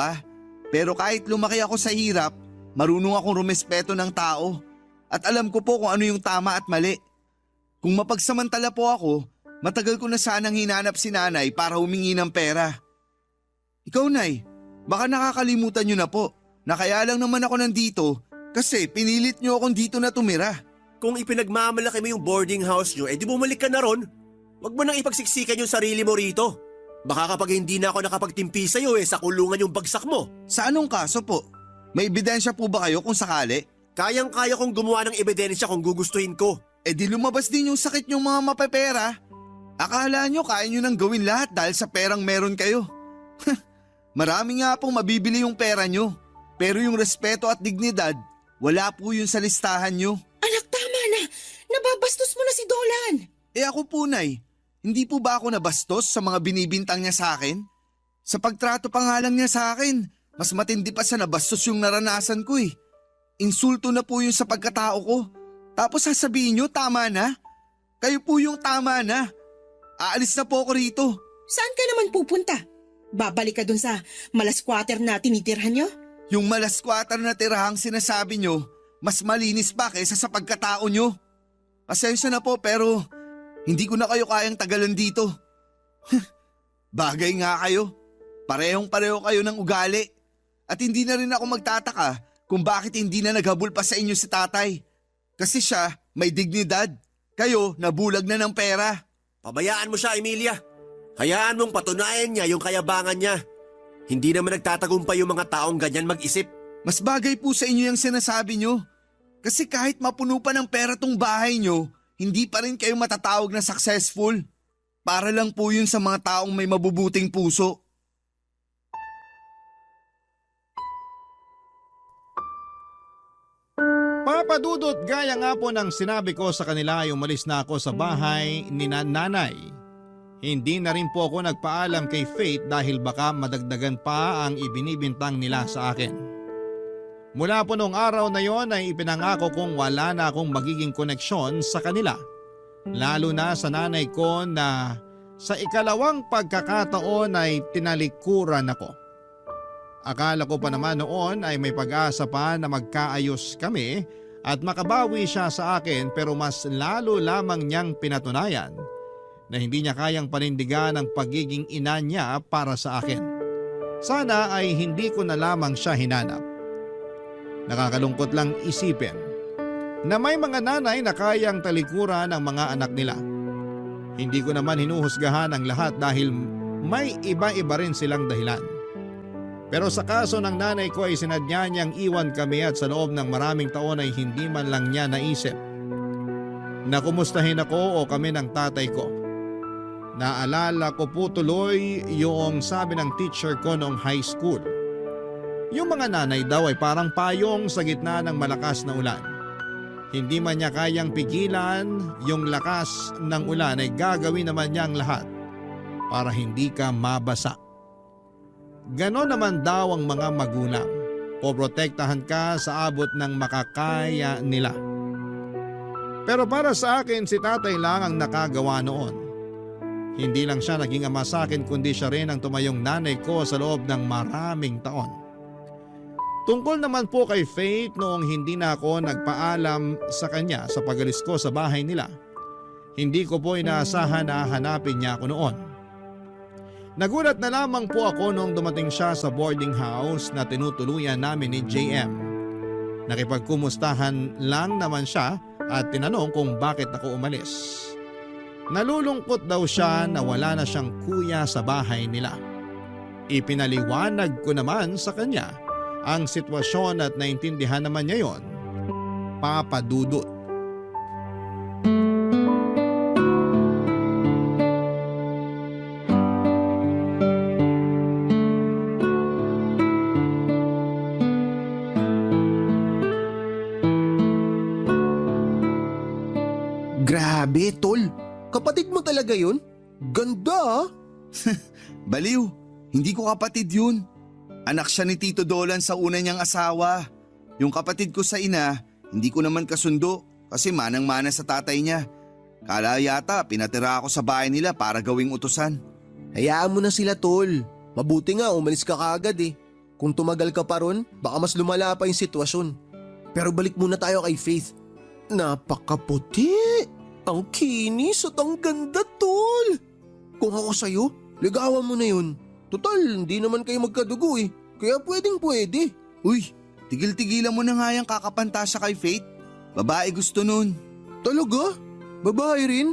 Pero kahit lumaki ako sa hirap, marunong akong rumespeto ng tao. At alam ko po kung ano yung tama at mali. Kung mapagsamantala po ako, matagal ko na sanang hinanap si nanay para humingi ng pera. Ikaw, Nay, baka nakakalimutan nyo na po na kaya lang naman ako nandito kasi pinilit nyo akong dito na tumira. Kung ipinagmamalaki mo yung boarding house nyo, di bumalik ka na ron. Huwag mo nang ipagsiksikan yung sarili mo rito. Baka kapag hindi na ako nakapagtimpi sa'yo sa kulungan yung bagsak mo. Sa anong kaso po? May ebidensya po ba kayo kung sakali? Kayang-kaya kong gumawa ng ebidensya kung gugustuhin ko. Di lumabas din yung sakit yung mga mapepera. Akala nyo kaya nyo nang gawin lahat dahil sa perang meron kayo. Marami nga pong mabibili yung pera nyo. Pero yung respeto at dignidad, wala po yun sa listahan nyo. Anak, tama na. Nababastos mo na si Dolan. Ako po, Nay, hindi po ba ako nabastos sa mga binibintang niya sa akin? Sa pagtrato pa nga lang niya sa akin, mas matindi pa sa nabastos yung naranasan ko Insulto na po yun sa pagkatao ko. Tapos sasabihin nyo, tama na? Kayo po yung tama na. Aalis na po ako rito. Saan ka naman pupunta? Babalik ka dun sa malas squatter na tinitirhan nyo? Yung malas squatter na tirahang sinasabi nyo, mas malinis pa kaysa sa pagkatao nyo. Pasensya na po pero hindi ko na kayo kayang tagalan dito. Bagay nga kayo. Parehong-pareho kayo ng ugali. At hindi na rin ako magtataka kung bakit hindi na naghabol pa sa inyo si tatay. Kasi siya may dignidad. Kayo nabulag na ng pera. Pabayaan mo siya, Emilia. Hayaan mong patunayan niya yung kayabangan niya. Hindi naman nagtatagumpay yung mga taong ganyan mag-isip. Mas bagay po sa inyo yung sinasabi nyo. Kasi kahit mapuno pa ng pera tong bahay nyo, hindi pa rin kayo matatawag na successful. Para lang po yun sa mga taong may mabubuting puso. Papa Dudut, gaya nga po ng sinabi ko sa kanila ay umalis na ako sa bahay ni nanay. Hindi na rin po ako nagpaalam kay Faith dahil baka madagdagan pa ang ibinibintang nila sa akin. Mula po noong araw na yon ay ipinangako kong wala na akong magiging koneksyon sa kanila. Lalo na sa nanay ko na sa ikalawang pagkakataon ay tinalikuran ako. Akala ko pa naman noon ay may pag-asa pa na magkaayos kami at makabawi siya sa akin pero mas lalo lamang niyang pinatunayan na hindi niya kayang panindigan ang pagiging ina niya para sa akin. Sana ay hindi ko na lamang siya hinanap. Nakakalungkot lang isipin na may mga nanay na kayang talikuran ang mga anak nila. Hindi ko naman hinuhusgahan ang lahat dahil may iba-iba rin silang dahilan. Pero sa kaso ng nanay ko ay sinadya niyang iwan kami at sa loob ng maraming taon ay hindi man lang niya naisip na kumustahin ako o kami ng tatay ko. Naalala ko po tuloy yung sabi ng teacher ko noong high school Yung mga nanay daw ay parang payong sa gitna ng malakas na ulan. Hindi man niya kayang pigilan yung lakas ng ulan ay gagawin naman niya ang lahat para hindi ka mabasa. Ganon naman daw ang mga magulang. Poprotektahan ka sa abot ng makakaya nila. Pero para sa akin si tatay lang ang nakagawa noon. Hindi lang siya naging ama sa akin kundi siya rin ang tumayong nanay ko sa loob ng maraming taon. Tungkol naman po kay Faith noong hindi na ako nagpaalam sa kanya sa pagalis ko sa bahay nila. Hindi ko po inaasahan na hanapin niya ako noon. Nagulat na lamang po ako noong dumating siya sa boarding house na tinutuluyan namin ni JM. Nakipagkumustahan lang naman siya at tinanong kung bakit ako umalis. Nalulungkot daw siya na wala na siyang kuya sa bahay nila. Ipinaliwanag ko naman sa kanya ang sitwasyon at naintindihan naman niya yon. Papa Dudut. Grabe, tol. Kapatid mo talaga yun? Ganda ah. Baliw, hindi ko kapatid yun. Anak siya ni Tito Dolan sa una niyang asawa. Yung kapatid ko sa ina, hindi ko naman kasundo kasi manang-mana sa tatay niya. Kala yata pinatira ako sa bahay nila para gawing utusan. Hayaan mo na sila, tol. Mabuti nga umalis ka kaagad eh. Kung tumagal ka pa ron, baka mas lumala pa yung sitwasyon. Pero balik muna tayo kay Faith. Napakaputi. Ang kinis at ang ganda, tol. Kung ako sa'yo, ligawan mo na yun. Total, hindi naman kayo magkadugo eh. Kaya pwedeng pwede. Uy, tigil-tigilan mo na nga yung kakapantasya kay Faith. Babae gusto nun. Talaga? Babae rin?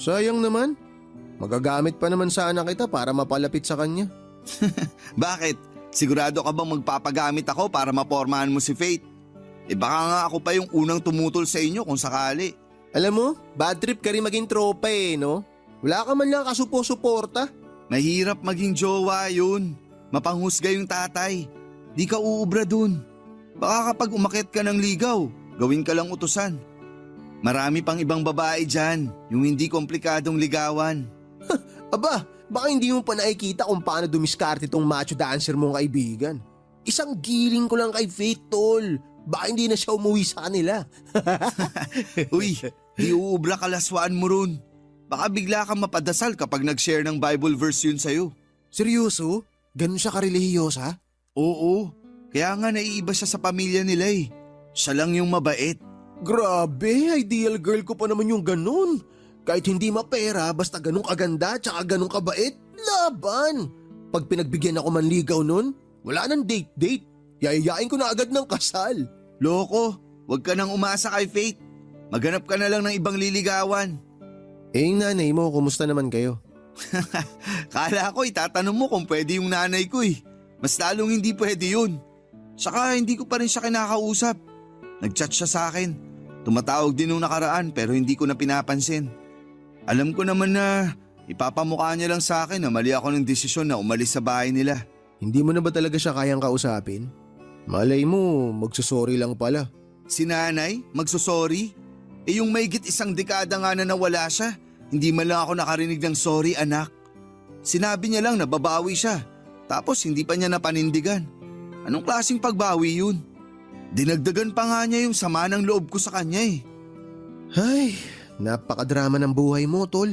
Sayang naman. Magagamit pa naman sana kita para mapalapit sa kanya. Bakit? Sigurado ka bang magpapagamit ako para mapormahan mo si Faith? Baka nga ako pa yung unang tumutol sa inyo kung sakali. Alam mo, bad trip ka rin maging tropa eh, no? Wala ka man lang kasupo-suporta. Mahirap maging jowa yun. Mapanghusga yung tatay. Di ka uubra dun. Baka kapag umakyat ka ng ligaw, gawin ka lang utusan. Marami pang ibang babae dyan, yung hindi komplikadong ligawan. Aba, baka hindi mo pa nakikita kung paano dumiskarte tong macho dancer mong kaibigan. Isang giling ko lang kay Faith, tol. Baka hindi na siya umuwi sa kanila. Uy, di uubra kalaswaan mo ron. Baka bigla kang mapadasal kapag nag-share ng Bible verse yun sa'yo. Seryoso? Ganun siya karelihiyosa? Oo, kaya nga naiiba siya sa pamilya nila eh. Siya lang yung mabait. Grabe, ideal girl ko pa naman yung ganun. Kahit hindi mapera, basta ganun kaganda tsaka ganun kabait, laban. Pag pinagbigyan ako manligaw nun, wala nang date-date. Yayayain ko na agad ng kasal. Loko, wag ka nang umasa kay Faith. Maghanap ka na lang ng ibang liligawan. Eh yung nanay mo, kumusta naman kayo? Kala ko itatanong mo kung pwede yung nanay ko eh. Mas lalong hindi pwede yun. Saka hindi ko pa rin siya kinakausap. Nag-chat siya sa akin. Tumatawag din nung nakaraan pero hindi ko na pinapansin. Alam ko naman na ipapamukha niya lang sa akin na mali ako ng desisyon na umalis sa bahay nila. Hindi mo na ba talaga siya kayang kausapin? Malay mo, magsusorry lang pala. Si nanay, magsusorry? Eh yung maigit isang dekada nga na nawala siya, hindi man lang ako nakarinig ng sorry anak. Sinabi niya lang na babawi siya, tapos hindi pa niya napanindigan. Anong klaseng pagbawi yun? Dinagdagan pa nga niya yung sama ng loob ko sa kanya eh. Ay, napakadrama ng buhay mo, tol.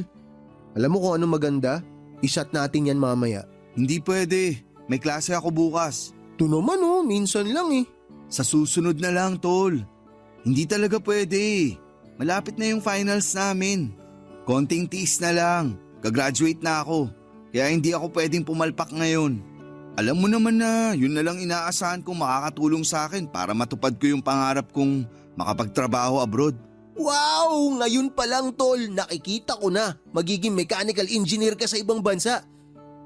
Alam mo kung ano maganda? I-shot natin yan mamaya. Hindi pwede, may klase ako bukas. Ito naman oh, minsan lang eh. Sa susunod na lang tol. Hindi talaga pwede. Malapit na yung finals namin. Konting tiis na lang. Gagraduate na ako. Kaya hindi ako pwedeng pumalpak ngayon. Alam mo naman na yun na lang inaasahan kong makakatulong sa akin para matupad ko yung pangarap kong makapagtrabaho abroad. Wow! Ngayon pa lang tol, nakikita ko na. Magiging mechanical engineer ka sa ibang bansa.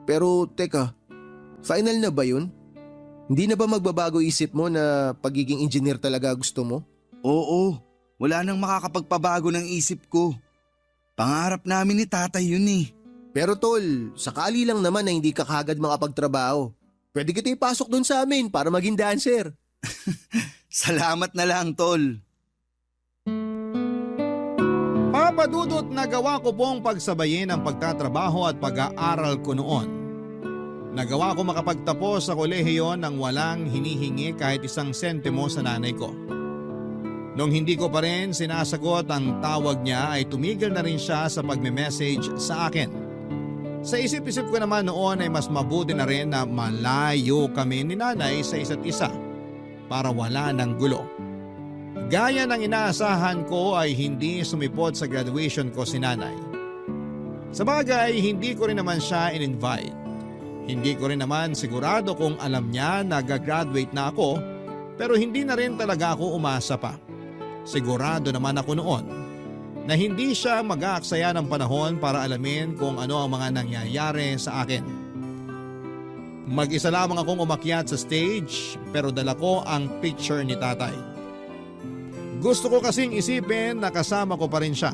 Pero teka, final na ba yun? Hindi na ba magbabago isip mo na pagiging engineer talaga gusto mo? Oo, wala nang makakapagpabago ng isip ko. Pangarap namin ni tatay yun eh. Pero tol, sakali lang naman na hindi ka kagad makapagtrabaho. Pwede kita ipasok doon sa amin para maging dancer. Salamat na lang, tol. Papadudot na gawa ko pong pagsabayin ang pagtatrabaho at pag-aaral ko noon. Nagawa ko makapagtapos sa kolehiyo nang walang hinihingi kahit isang sentimo sa nanay ko. Nung hindi ko pa rin sinasagot ang tawag niya ay tumigil na rin siya sa pagme-message sa akin. Sa isip-isip ko naman noon ay mas mabuti na rin na malayo kami ni nanay sa isa't isa para wala ng gulo. Gaya ng inaasahan ko ay hindi sumipot sa graduation ko si nanay. Sa bagay, hindi ko rin naman siya in-invite. Hindi ko rin naman sigurado kung alam niya na gagraduate na ako pero hindi na rin talaga ako umasa pa. Sigurado naman ako noon na hindi siya mag-aaksaya ng panahon para alamin kung ano ang mga nangyayari sa akin. Mag-isa lamang akong umakyat sa stage pero dala ko ang picture ni tatay. Gusto ko kasing isipin na kasama ko pa rin siya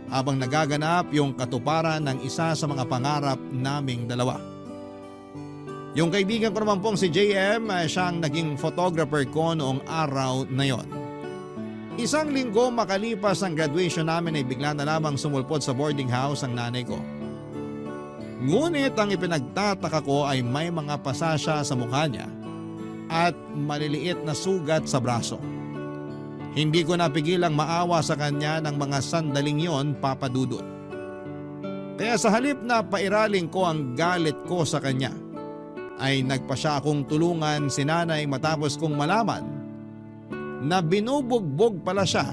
habang nagaganap yung katuparan ng isa sa mga pangarap naming dalawa. Yung kaibigan ko naman pong si JM ay siyang naging photographer ko noong araw na yon. Isang linggo makalipas ang graduation namin ay bigla na lamang sumulpot sa boarding house ang nanay ko. Ngunit ang ipinagtataka ko ay may mga pasasya sa mukha niya at maliliit na sugat sa braso. Hindi ko napigilang maawa sa kanya ng mga sandaling yon, Papa Dudut. Kaya sa halip na pairaling ko ang galit ko sa kanya, ay nagpa siya akong tulungan si nanay matapos kong malaman na binubugbog pala siya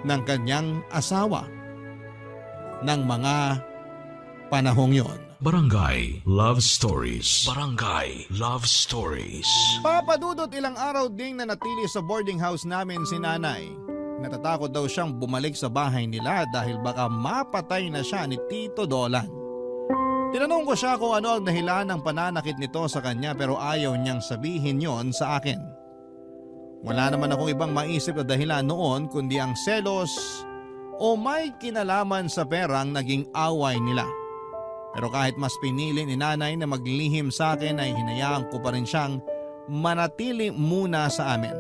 ng kanyang asawa ng mga panahong yon. Barangay Love Stories. Barangay Love Stories. Papadudot ilang araw ding nanatili sa boarding house namin si nanay. Natatakot daw siyang bumalik sa bahay nila dahil baka mapatay na siya ni Tito Dolan. Tinanong ko siya kung ano ang dahilan ng pananakit nito sa kanya pero ayaw niyang sabihin yon sa akin. Wala naman akong ibang maisip na dahilan noon kundi ang selos o may kinalaman sa perang naging away nila. Pero kahit mas pinili ni nanay na maglihim sa akin ay hinayaan ko pa rin siyang manatili muna sa amin.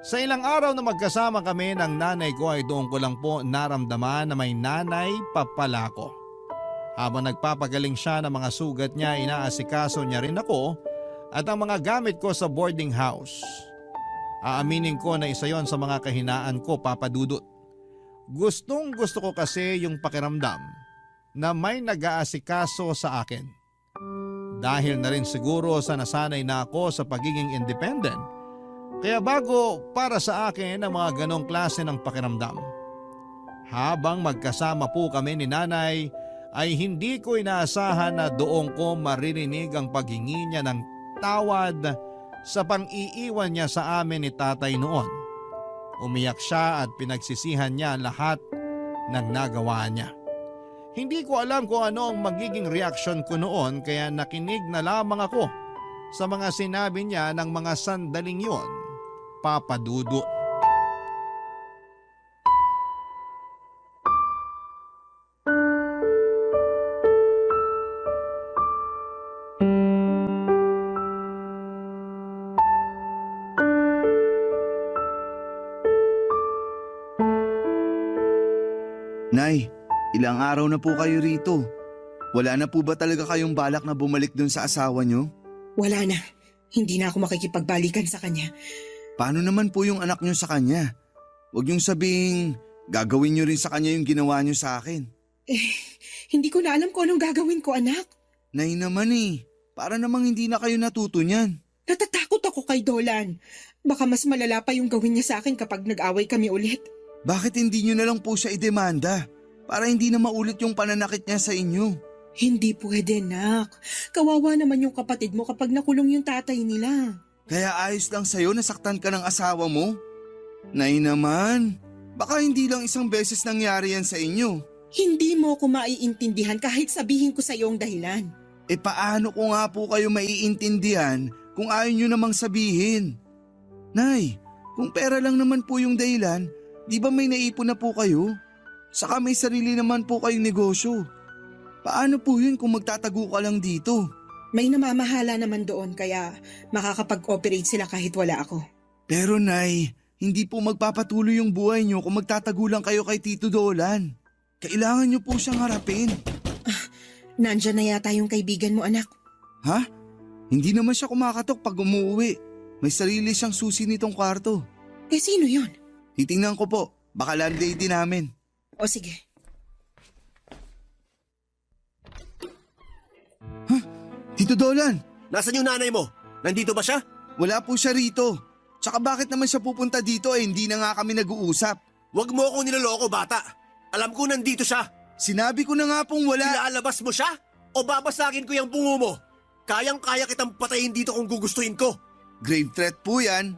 Sa ilang araw na magkasama kami ng nanay ko ay doon ko lang po naramdaman na may nanay pa pala ko. Habang nagpapagaling siya ng mga sugat niya, inaasikaso niya rin ako at ang mga gamit ko sa boarding house. Aaminin ko na isa yon sa mga kahinaan ko, Papa Dudut. Gustong gusto ko kasi yung pakiramdam na may nag-aasikaso sa akin. Dahil na rin siguro sa nasanay na ako sa pagiging independent. Kaya bago para sa akin ang mga ganong klase ng pakiramdam. Habang magkasama po kami ni nanay, ay hindi ko inaasahan na doon ko maririnig ang paghingi niya ng tawad sa pang-iiwan niya sa amin ni tatay noon. Umiyak siya at pinagsisihan niya lahat ng nagawa niya. Hindi ko alam kung ano ang magiging reaksyon ko noon kaya nakinig na lamang ako sa mga sinabi niya ng mga sandaling yon, Papa Dudut. Nay, ilang araw na po kayo rito. Wala na po ba talaga kayong balak na bumalik dun sa asawa nyo? Wala na. Hindi na ako makikipagbalikan sa kanya. Paano naman po yung anak nyo sa kanya? Huwag yung sabing gagawin nyo rin sa kanya yung ginawa nyo sa akin. Hindi ko na alam kung anong gagawin ko, anak. Nay naman para namang hindi na kayo natuto niyan. Natatakot ako kay Dolan. Baka mas malala pa yung gawin niya sa akin kapag nag-away kami ulit. Bakit hindi nyo na lang po siya idemanda para hindi na maulit yung pananakit niya sa inyo? Hindi pwede, nak. Kawawa naman yung kapatid mo kapag nakulong yung tatay nila. Kaya ayos lang sa'yo nasaktan ka ng asawa mo? Nay naman, baka hindi lang isang beses nangyari yan sa inyo. Hindi mo ako maiintindihan kahit sabihin ko sa iyo ang dahilan. Paano ko nga po kayo maiintindihan kung ayaw nyo namang sabihin? Nay, kung pera lang naman po yung dahilan, di ba may naipon na po kayo? Saka may sarili naman po kayong negosyo. Paano po yun kung magtatago ka lang dito? May namamahala naman doon kaya makakapag-operate sila kahit wala ako. Pero Nay, hindi po magpapatuloy yung buhay niyo kung magtatagulan kayo kay Tito Dolan. Kailangan niyo po siyang harapin. Nandyan na yata yung kaibigan mo, anak. Ha? Hindi naman siya kumakatok pag umuwi. May sarili siyang susi nitong kwarto. Eh sino yon? Titingnan ko po. Baka landlady namin. O sige. Tito Dolan, Nasaan yung nanay mo? Nandito ba siya? wala po siya rito. Tsaka bakit naman siya pupunta dito hindi na nga kami nag-uusap. Huwag mo akong niloloko, bata. Alam ko nandito siya. Sinabi ko na nga pong wala. Ilalabas mo siya? O babasagin ko yung bungo mo? Kayang-kaya kitang patayin dito kung gugustuhin ko. Grave threat po yan.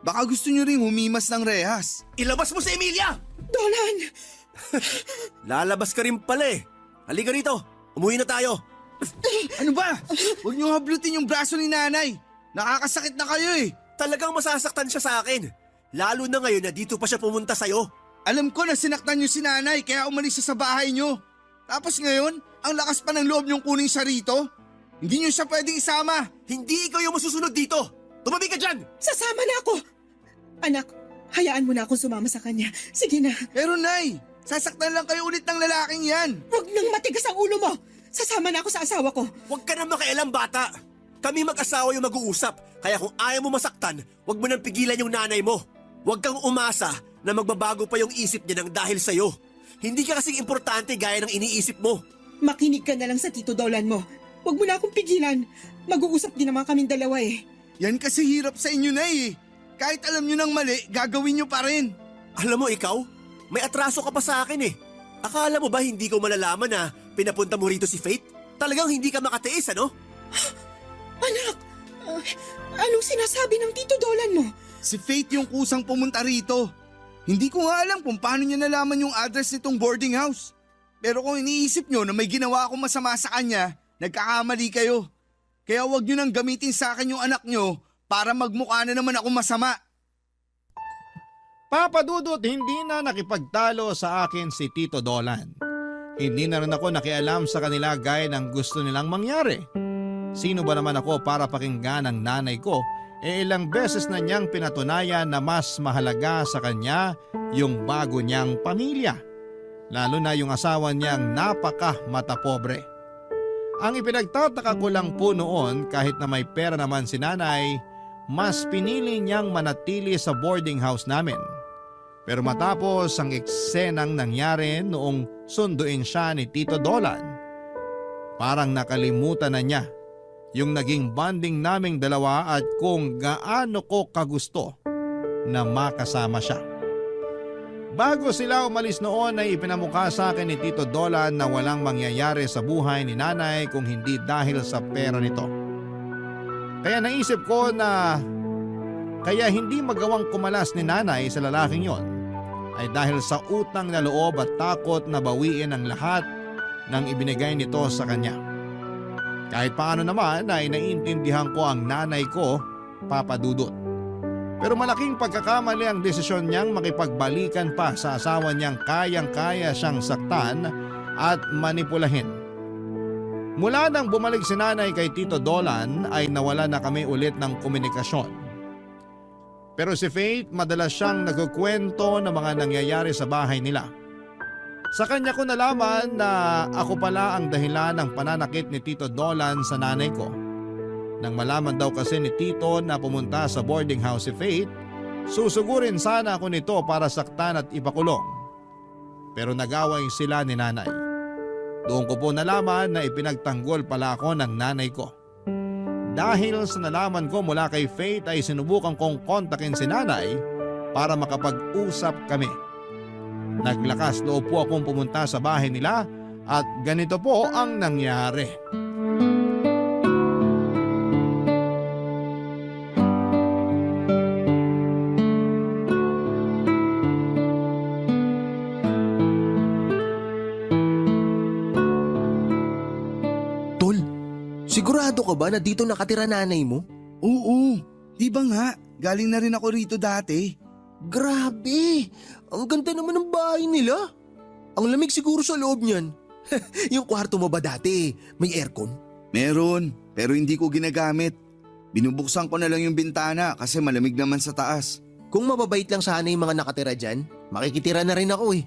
Baka gusto niyo ring humimas ng rehas. Ilabas mo si Emilia! Dolan! Lalabas ka rin pala eh. Halika rito. Umuwi na tayo. Ano ba? Huwag niyo hablutin yung braso ni nanay. Nakakasakit na kayo eh. Talagang masasaktan siya sa akin. Lalo na ngayon na dito pa siya pumunta sa'yo. Alam ko na sinaktan niyo si nanay kaya umalis siya sa bahay niyo. Tapos ngayon, ang lakas pa ng loob niyong kunin siya rito. Hindi niyo siya pwedeng isama. Hindi ikaw yung masusunod dito. Tumabi ka dyan! Sasama na ako! Anak, hayaan mo na akong sumama sa kanya. Sige na. Pero nay, sasaktan lang kayo ulit ng lalaking yan. Huwag nang matigas ang ulo mo! Sasama na ako sa asawa ko. Huwag ka na makialam, bata. Kami mag-asawa yung mag-uusap. Kaya kung ayaw mo masaktan, huwag mo nang pigilan yung nanay mo. Huwag kang umasa na magbabago pa yung isip niya nang dahil sa'yo. Hindi ka kasing importante gaya ng iniisip mo. Makinig ka na lang sa Tito Dolan mo. Huwag mo na akong pigilan. Mag-uusap din naman kaming dalawa eh. Yan kasi hirap sa inyo na eh. Kahit alam nyo ng mali, gagawin nyo pa rin. Alam mo ikaw, may atraso ka pa sa akin eh. Akala mo ba hindi ko malalaman na pinapunta mo rito si Faith? Talagang hindi ka makatiis, ano? Anak, anong sinasabi ng Tito Dolan mo? Si Faith yung kusang pumunta rito. Hindi ko nga alam kung paano niya nalaman yung address nitong boarding house. Pero kung iniisip nyo na may ginawa akong masama sa kanya, nagkakamali kayo. Kaya wag nyo nang gamitin sa akin yung anak nyo para magmukha na naman ako masama. Papa Dudut, hindi na nakipagtalo sa akin si Tito Dolan. Hindi na rin ako nakialam sa kanila gaya ng gusto nilang mangyari. Sino ba naman ako para pakinggan ang nanay ko? Ilang beses na niyang pinatunayan na mas mahalaga sa kanya yung bago niyang pamilya. Lalo na yung asawa niyang napaka-matapobre. Ang ipinagtataka ko lang po noon kahit na may pera naman si nanay, mas pinili niyang manatili sa boarding house namin. Pero matapos ang eksenang nangyari noong sunduin siya ni Tito Dolan, parang nakalimutan na niya yung naging bonding naming dalawa at kung gaano ko kagusto na makasama siya. Bago sila umalis noon ay ipinamukha sa akin ni Tito Dolan na walang mangyayari sa buhay ni nanay kung hindi dahil sa pera nito. Kaya naisip ko na kaya hindi magawang kumalas ni nanay sa lalaking yon ay dahil sa utang na loob at takot na bawiin ang lahat ng ibinigay nito sa kanya. Kahit paano naman ay naiintindihan ko ang nanay ko, Papa Dudut. Pero malaking pagkakamali ang desisyon niyang makipagbalikan pa sa asawa niyang kayang-kaya siyang saktan at manipulahin. Mula nang bumalik si nanay kay Tito Dolan ay nawala na kami ulit ng komunikasyon. Pero si Faith madalas siyang nagkukwento ng mga nangyayari sa bahay nila. Sa kanya ko nalaman na ako pala ang dahilan ng pananakit ni Tito Dolan sa nanay ko. Nang malaman daw kasi ni Tito na pumunta sa boarding house si Faith, susugurin sana ako nito para saktan at ipakulong. Pero nagaway sila ni nanay. Doon ko po nalaman na ipinagtanggol pala ako ng nanay ko. Dahil sa nalaman ko mula kay Faith ay sinubukan kong kontakin si nanay para makapag-usap kami. Naglakas loob po akong pumunta sa bahay nila at ganito po ang nangyari. Tol, sigurado ka ba na dito nakatira nanay mo? Oo, di ba nga? Galing na rin ako rito dati. Grabe! Ang ganda naman ng bahay nila. Ang lamig siguro sa loob niyan. Yung kwarto mo ba dati, may aircon? Meron, pero hindi ko ginagamit. Binubuksan ko na lang yung bintana kasi malamig naman sa taas. Kung mababait lang sana yung mga nakatira dyan, makikitira na rin ako eh.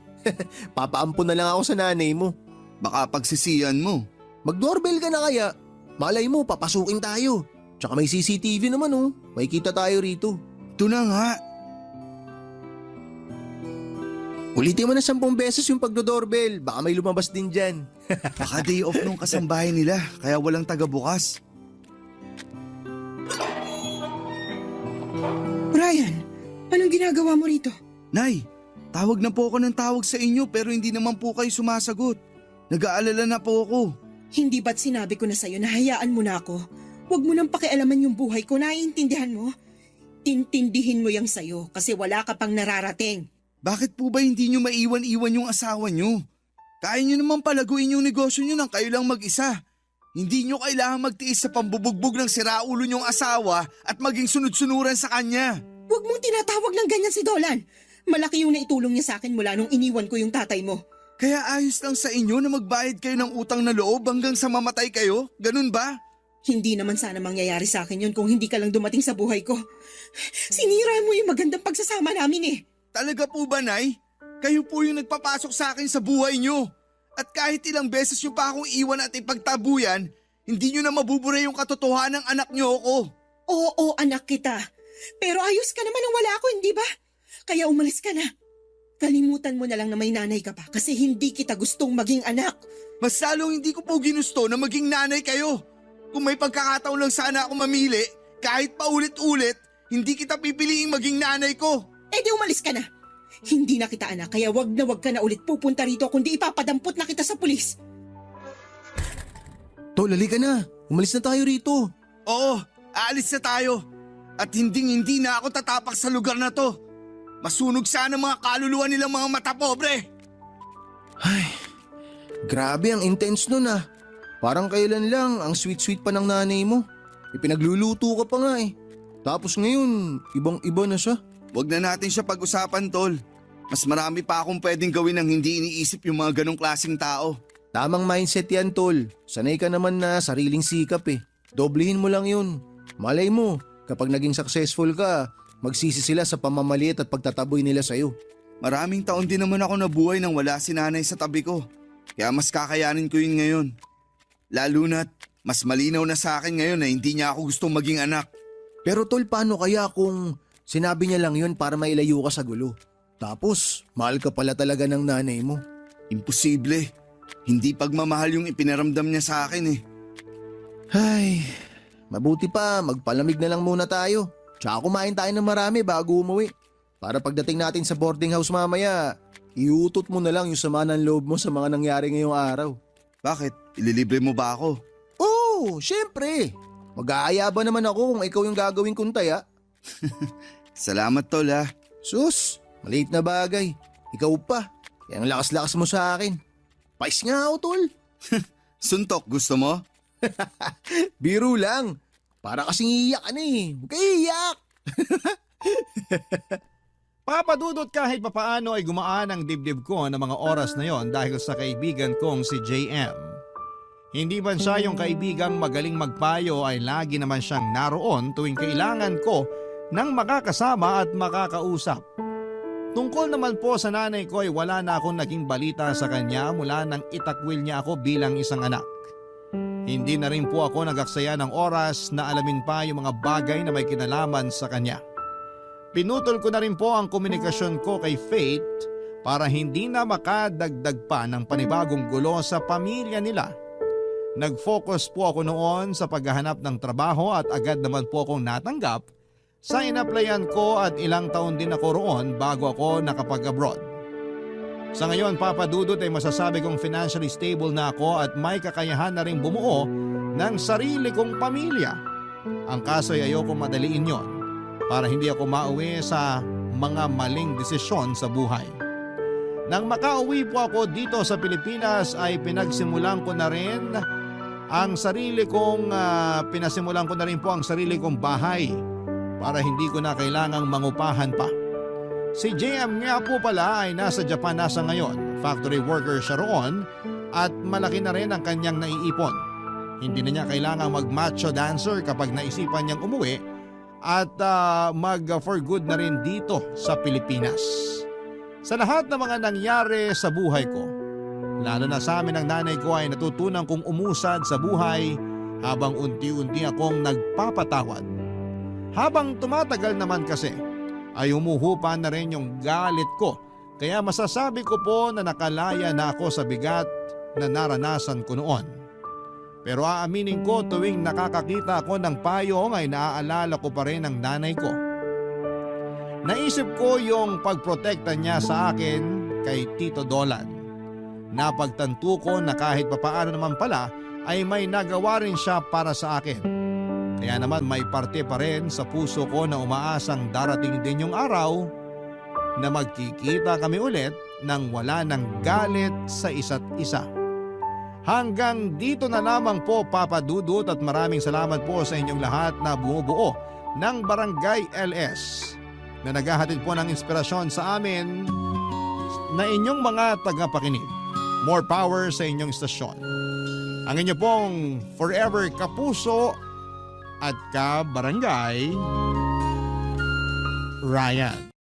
Papaampun na lang ako sa nanay mo. Baka pagsisiyan mo. Mag-doorbell ka na kaya. Malay mo, papasukin tayo. Tsaka may CCTV naman oh. Makikita tayo rito. Ito na nga. Ulitin mo na 10 beses yung pagdo-doorbell. Baka may lumabas din dyan. Baka day off nung kasambahay nila kaya walang taga-bukas. Brian, anong ginagawa mo rito? Nay, tawag na po ako ng tawag sa inyo pero hindi naman po kayo sumasagot. Nag-aalala na po ako. Hindi ba't sinabi ko na sa'yo na hayaan mo na ako? Huwag mo nang pakialaman yung buhay ko, naiintindihan mo? Tintindihin mo yung sa'yo kasi wala ka pang nararating. Bakit po ba hindi nyo maiwan-iwan yung asawa nyo? Kaya nyo naman palaguin yung negosyo nyo nang kayo lang mag-isa. Hindi nyo kailangan magtiis sa pambubugbog ng siraulo nyong asawa at maging sunod-sunuran sa kanya. Huwag mong tinatawag ng ganyan si Dolan. Malaki yung naitulong niya sa akin mula nung iniwan ko yung tatay mo. Kaya ayos lang sa inyo na magbayad kayo ng utang na loob hanggang sa mamatay kayo? Ganun ba? Hindi naman sana mangyayari sa akin yun kung hindi ka lang dumating sa buhay ko. Sinira mo yung magandang pagsasama namin eh. Talaga po ba, Nay? Kayo po yung nagpapasok sa akin sa buhay nyo. At kahit ilang beses nyo pa akong iwan at ipagtabuyan, hindi nyo na mabubura yung katotohanan ng anak nyo ako. Oo, anak kita. Pero ayos ka naman nang wala ako, hindi ba? Kaya umalis ka na. Kalimutan mo na lang na may nanay ka pa kasi hindi kita gustong maging anak. Mas lalong hindi ko po ginusto na maging nanay kayo. Kung may pagkakataon lang sana ako mamili, kahit paulit-ulit, hindi kita pipiliing maging nanay ko. Eh di umalis ka na. Hindi na kita anak kaya wag ka na ulit pupunta rito kundi ipapadampot na kita sa pulis. Tol, halika na. Umalis na tayo rito. Oo, aalis na tayo. At hindi na ako tatapak sa lugar na to. Masunog sana mga kaluluwa nilang mga mata pobre. Ay, grabe ang intense nun ah. Parang kailan lang ang sweet-sweet pa ng nanay mo. Ipinagluluto ka pa nga eh. Tapos ngayon, ibang-iba na siya. Huwag na natin siya pag-usapan, Tol. Mas marami pa akong pwedeng gawin ng hindi iniisip yung mga ganong klaseng tao. Tamang mindset yan, Tol. Sanay ka naman na sariling sikap eh. Doblehin mo lang yun. Malay mo, kapag naging successful ka, magsisi sila sa pamamaliit at pagtataboy nila sa'yo. Maraming taon din naman ako nabuhay nang wala si nanay sa tabi ko. Kaya mas kakayanin ko yun ngayon. Lalo na't mas malinaw na sa akin ngayon na hindi niya ako gustong maging anak. Pero Tol, paano kaya kung sinabi niya lang yun para mailayo ka sa gulo? Tapos, mahal ka pala talaga ng nanay mo. Imposible. Hindi pagmamahal yung ipinaramdam niya sa akin eh. Ay, mabuti pa, magpalamig na lang muna tayo. Tsaka kumain tayo ng marami bago umuwi. Para pagdating natin sa boarding house mamaya, iutot mo na lang yung sama ng loob mo sa mga nangyari ngayong araw. Bakit? Ililibre mo ba ako? Oo, syempre. Mag-aaya ba naman ako kung ikaw yung gagawin kong taya? Salamat, Tol ha. Sus, maliit na bagay. Ikaw pa. Kaya ang lakas-lakas mo sa akin. Pais nga ako, Tol. Suntok, gusto mo? Biro lang. Para kasing iiyak ka na eh. Huwag ka iiyak. Papadudot kahit papaano ay gumaan ang dibdib ko ng mga oras na yon dahil sa kaibigan kong si JM. Hindi man siya yung kaibigang magaling magpayo ay lagi naman siyang naroon tuwing kailangan ko ng makakasama at makakausap. Tungkol naman po sa nanay ko ay wala na akong naging balita sa kanya mula nang itakwil niya ako bilang isang anak. Hindi na rin po ako nagaksaya ng oras na alamin pa yung mga bagay na may kinalaman sa kanya. Pinutol ko na rin po ang komunikasyon ko kay Faith para hindi na makadagdag pa ng panibagong gulo sa pamilya nila. Nag-focus po ako noon sa paghahanap ng trabaho at agad naman po akong natanggap sa inaplayan ko at ilang taon din ako roon bago ako nakapag-abroad. Sa ngayon, Papadudot, ay masasabi kong financially stable na ako at may kakayahan na rin bumuo ng sarili kong pamilya. Ang kaso ay ayoko madaliin yon para hindi ako mauwi sa mga maling desisyon sa buhay. Nang makauwi po ako dito sa Pilipinas ay pinasimulan ko na rin ang sarili kong bahay para hindi ko na kailangang mangupahan pa. Si JM nga po pala ay nasa Japan na sa ngayon. Factory worker siya roon at malaki na rin ang kanyang naiipon. Hindi na niya kailangang mag-macho dancer kapag naisipan niyang umuwi at mag-for good na rin dito sa Pilipinas. Sa lahat ng mga nangyari sa buhay ko, lalo na sa amin ng nanay ko ay natutunan kong umusad sa buhay habang unti-unti akong nagpapatawad. Habang tumatagal naman kasi ay humuhupa na rin yung galit ko, kaya masasabi ko po na nakalaya na ako sa bigat na naranasan ko noon. Pero aaminin ko, tuwing nakakakita ako ng payong ay naaalala ko pa rin ang nanay ko. Naisip ko yung pagprotekta niya sa akin kay Tito Dolan. Napagtanto ko na kahit papaano naman pala ay may nagawa rin siya para sa akin. Kaya naman may parte pa rin sa puso ko na umaasang darating din yung araw na magkikita kami ulit nang wala ng galit sa isa't isa. Hanggang dito na lamang po, Papa Dudut, at maraming salamat po sa inyong lahat na bumubuo ng Barangay LS na naghahatid po ng inspirasyon sa amin na inyong mga tagapakinig. More power sa inyong istasyon. Ang inyo pong forever kapuso at ka-barangay, Ryan.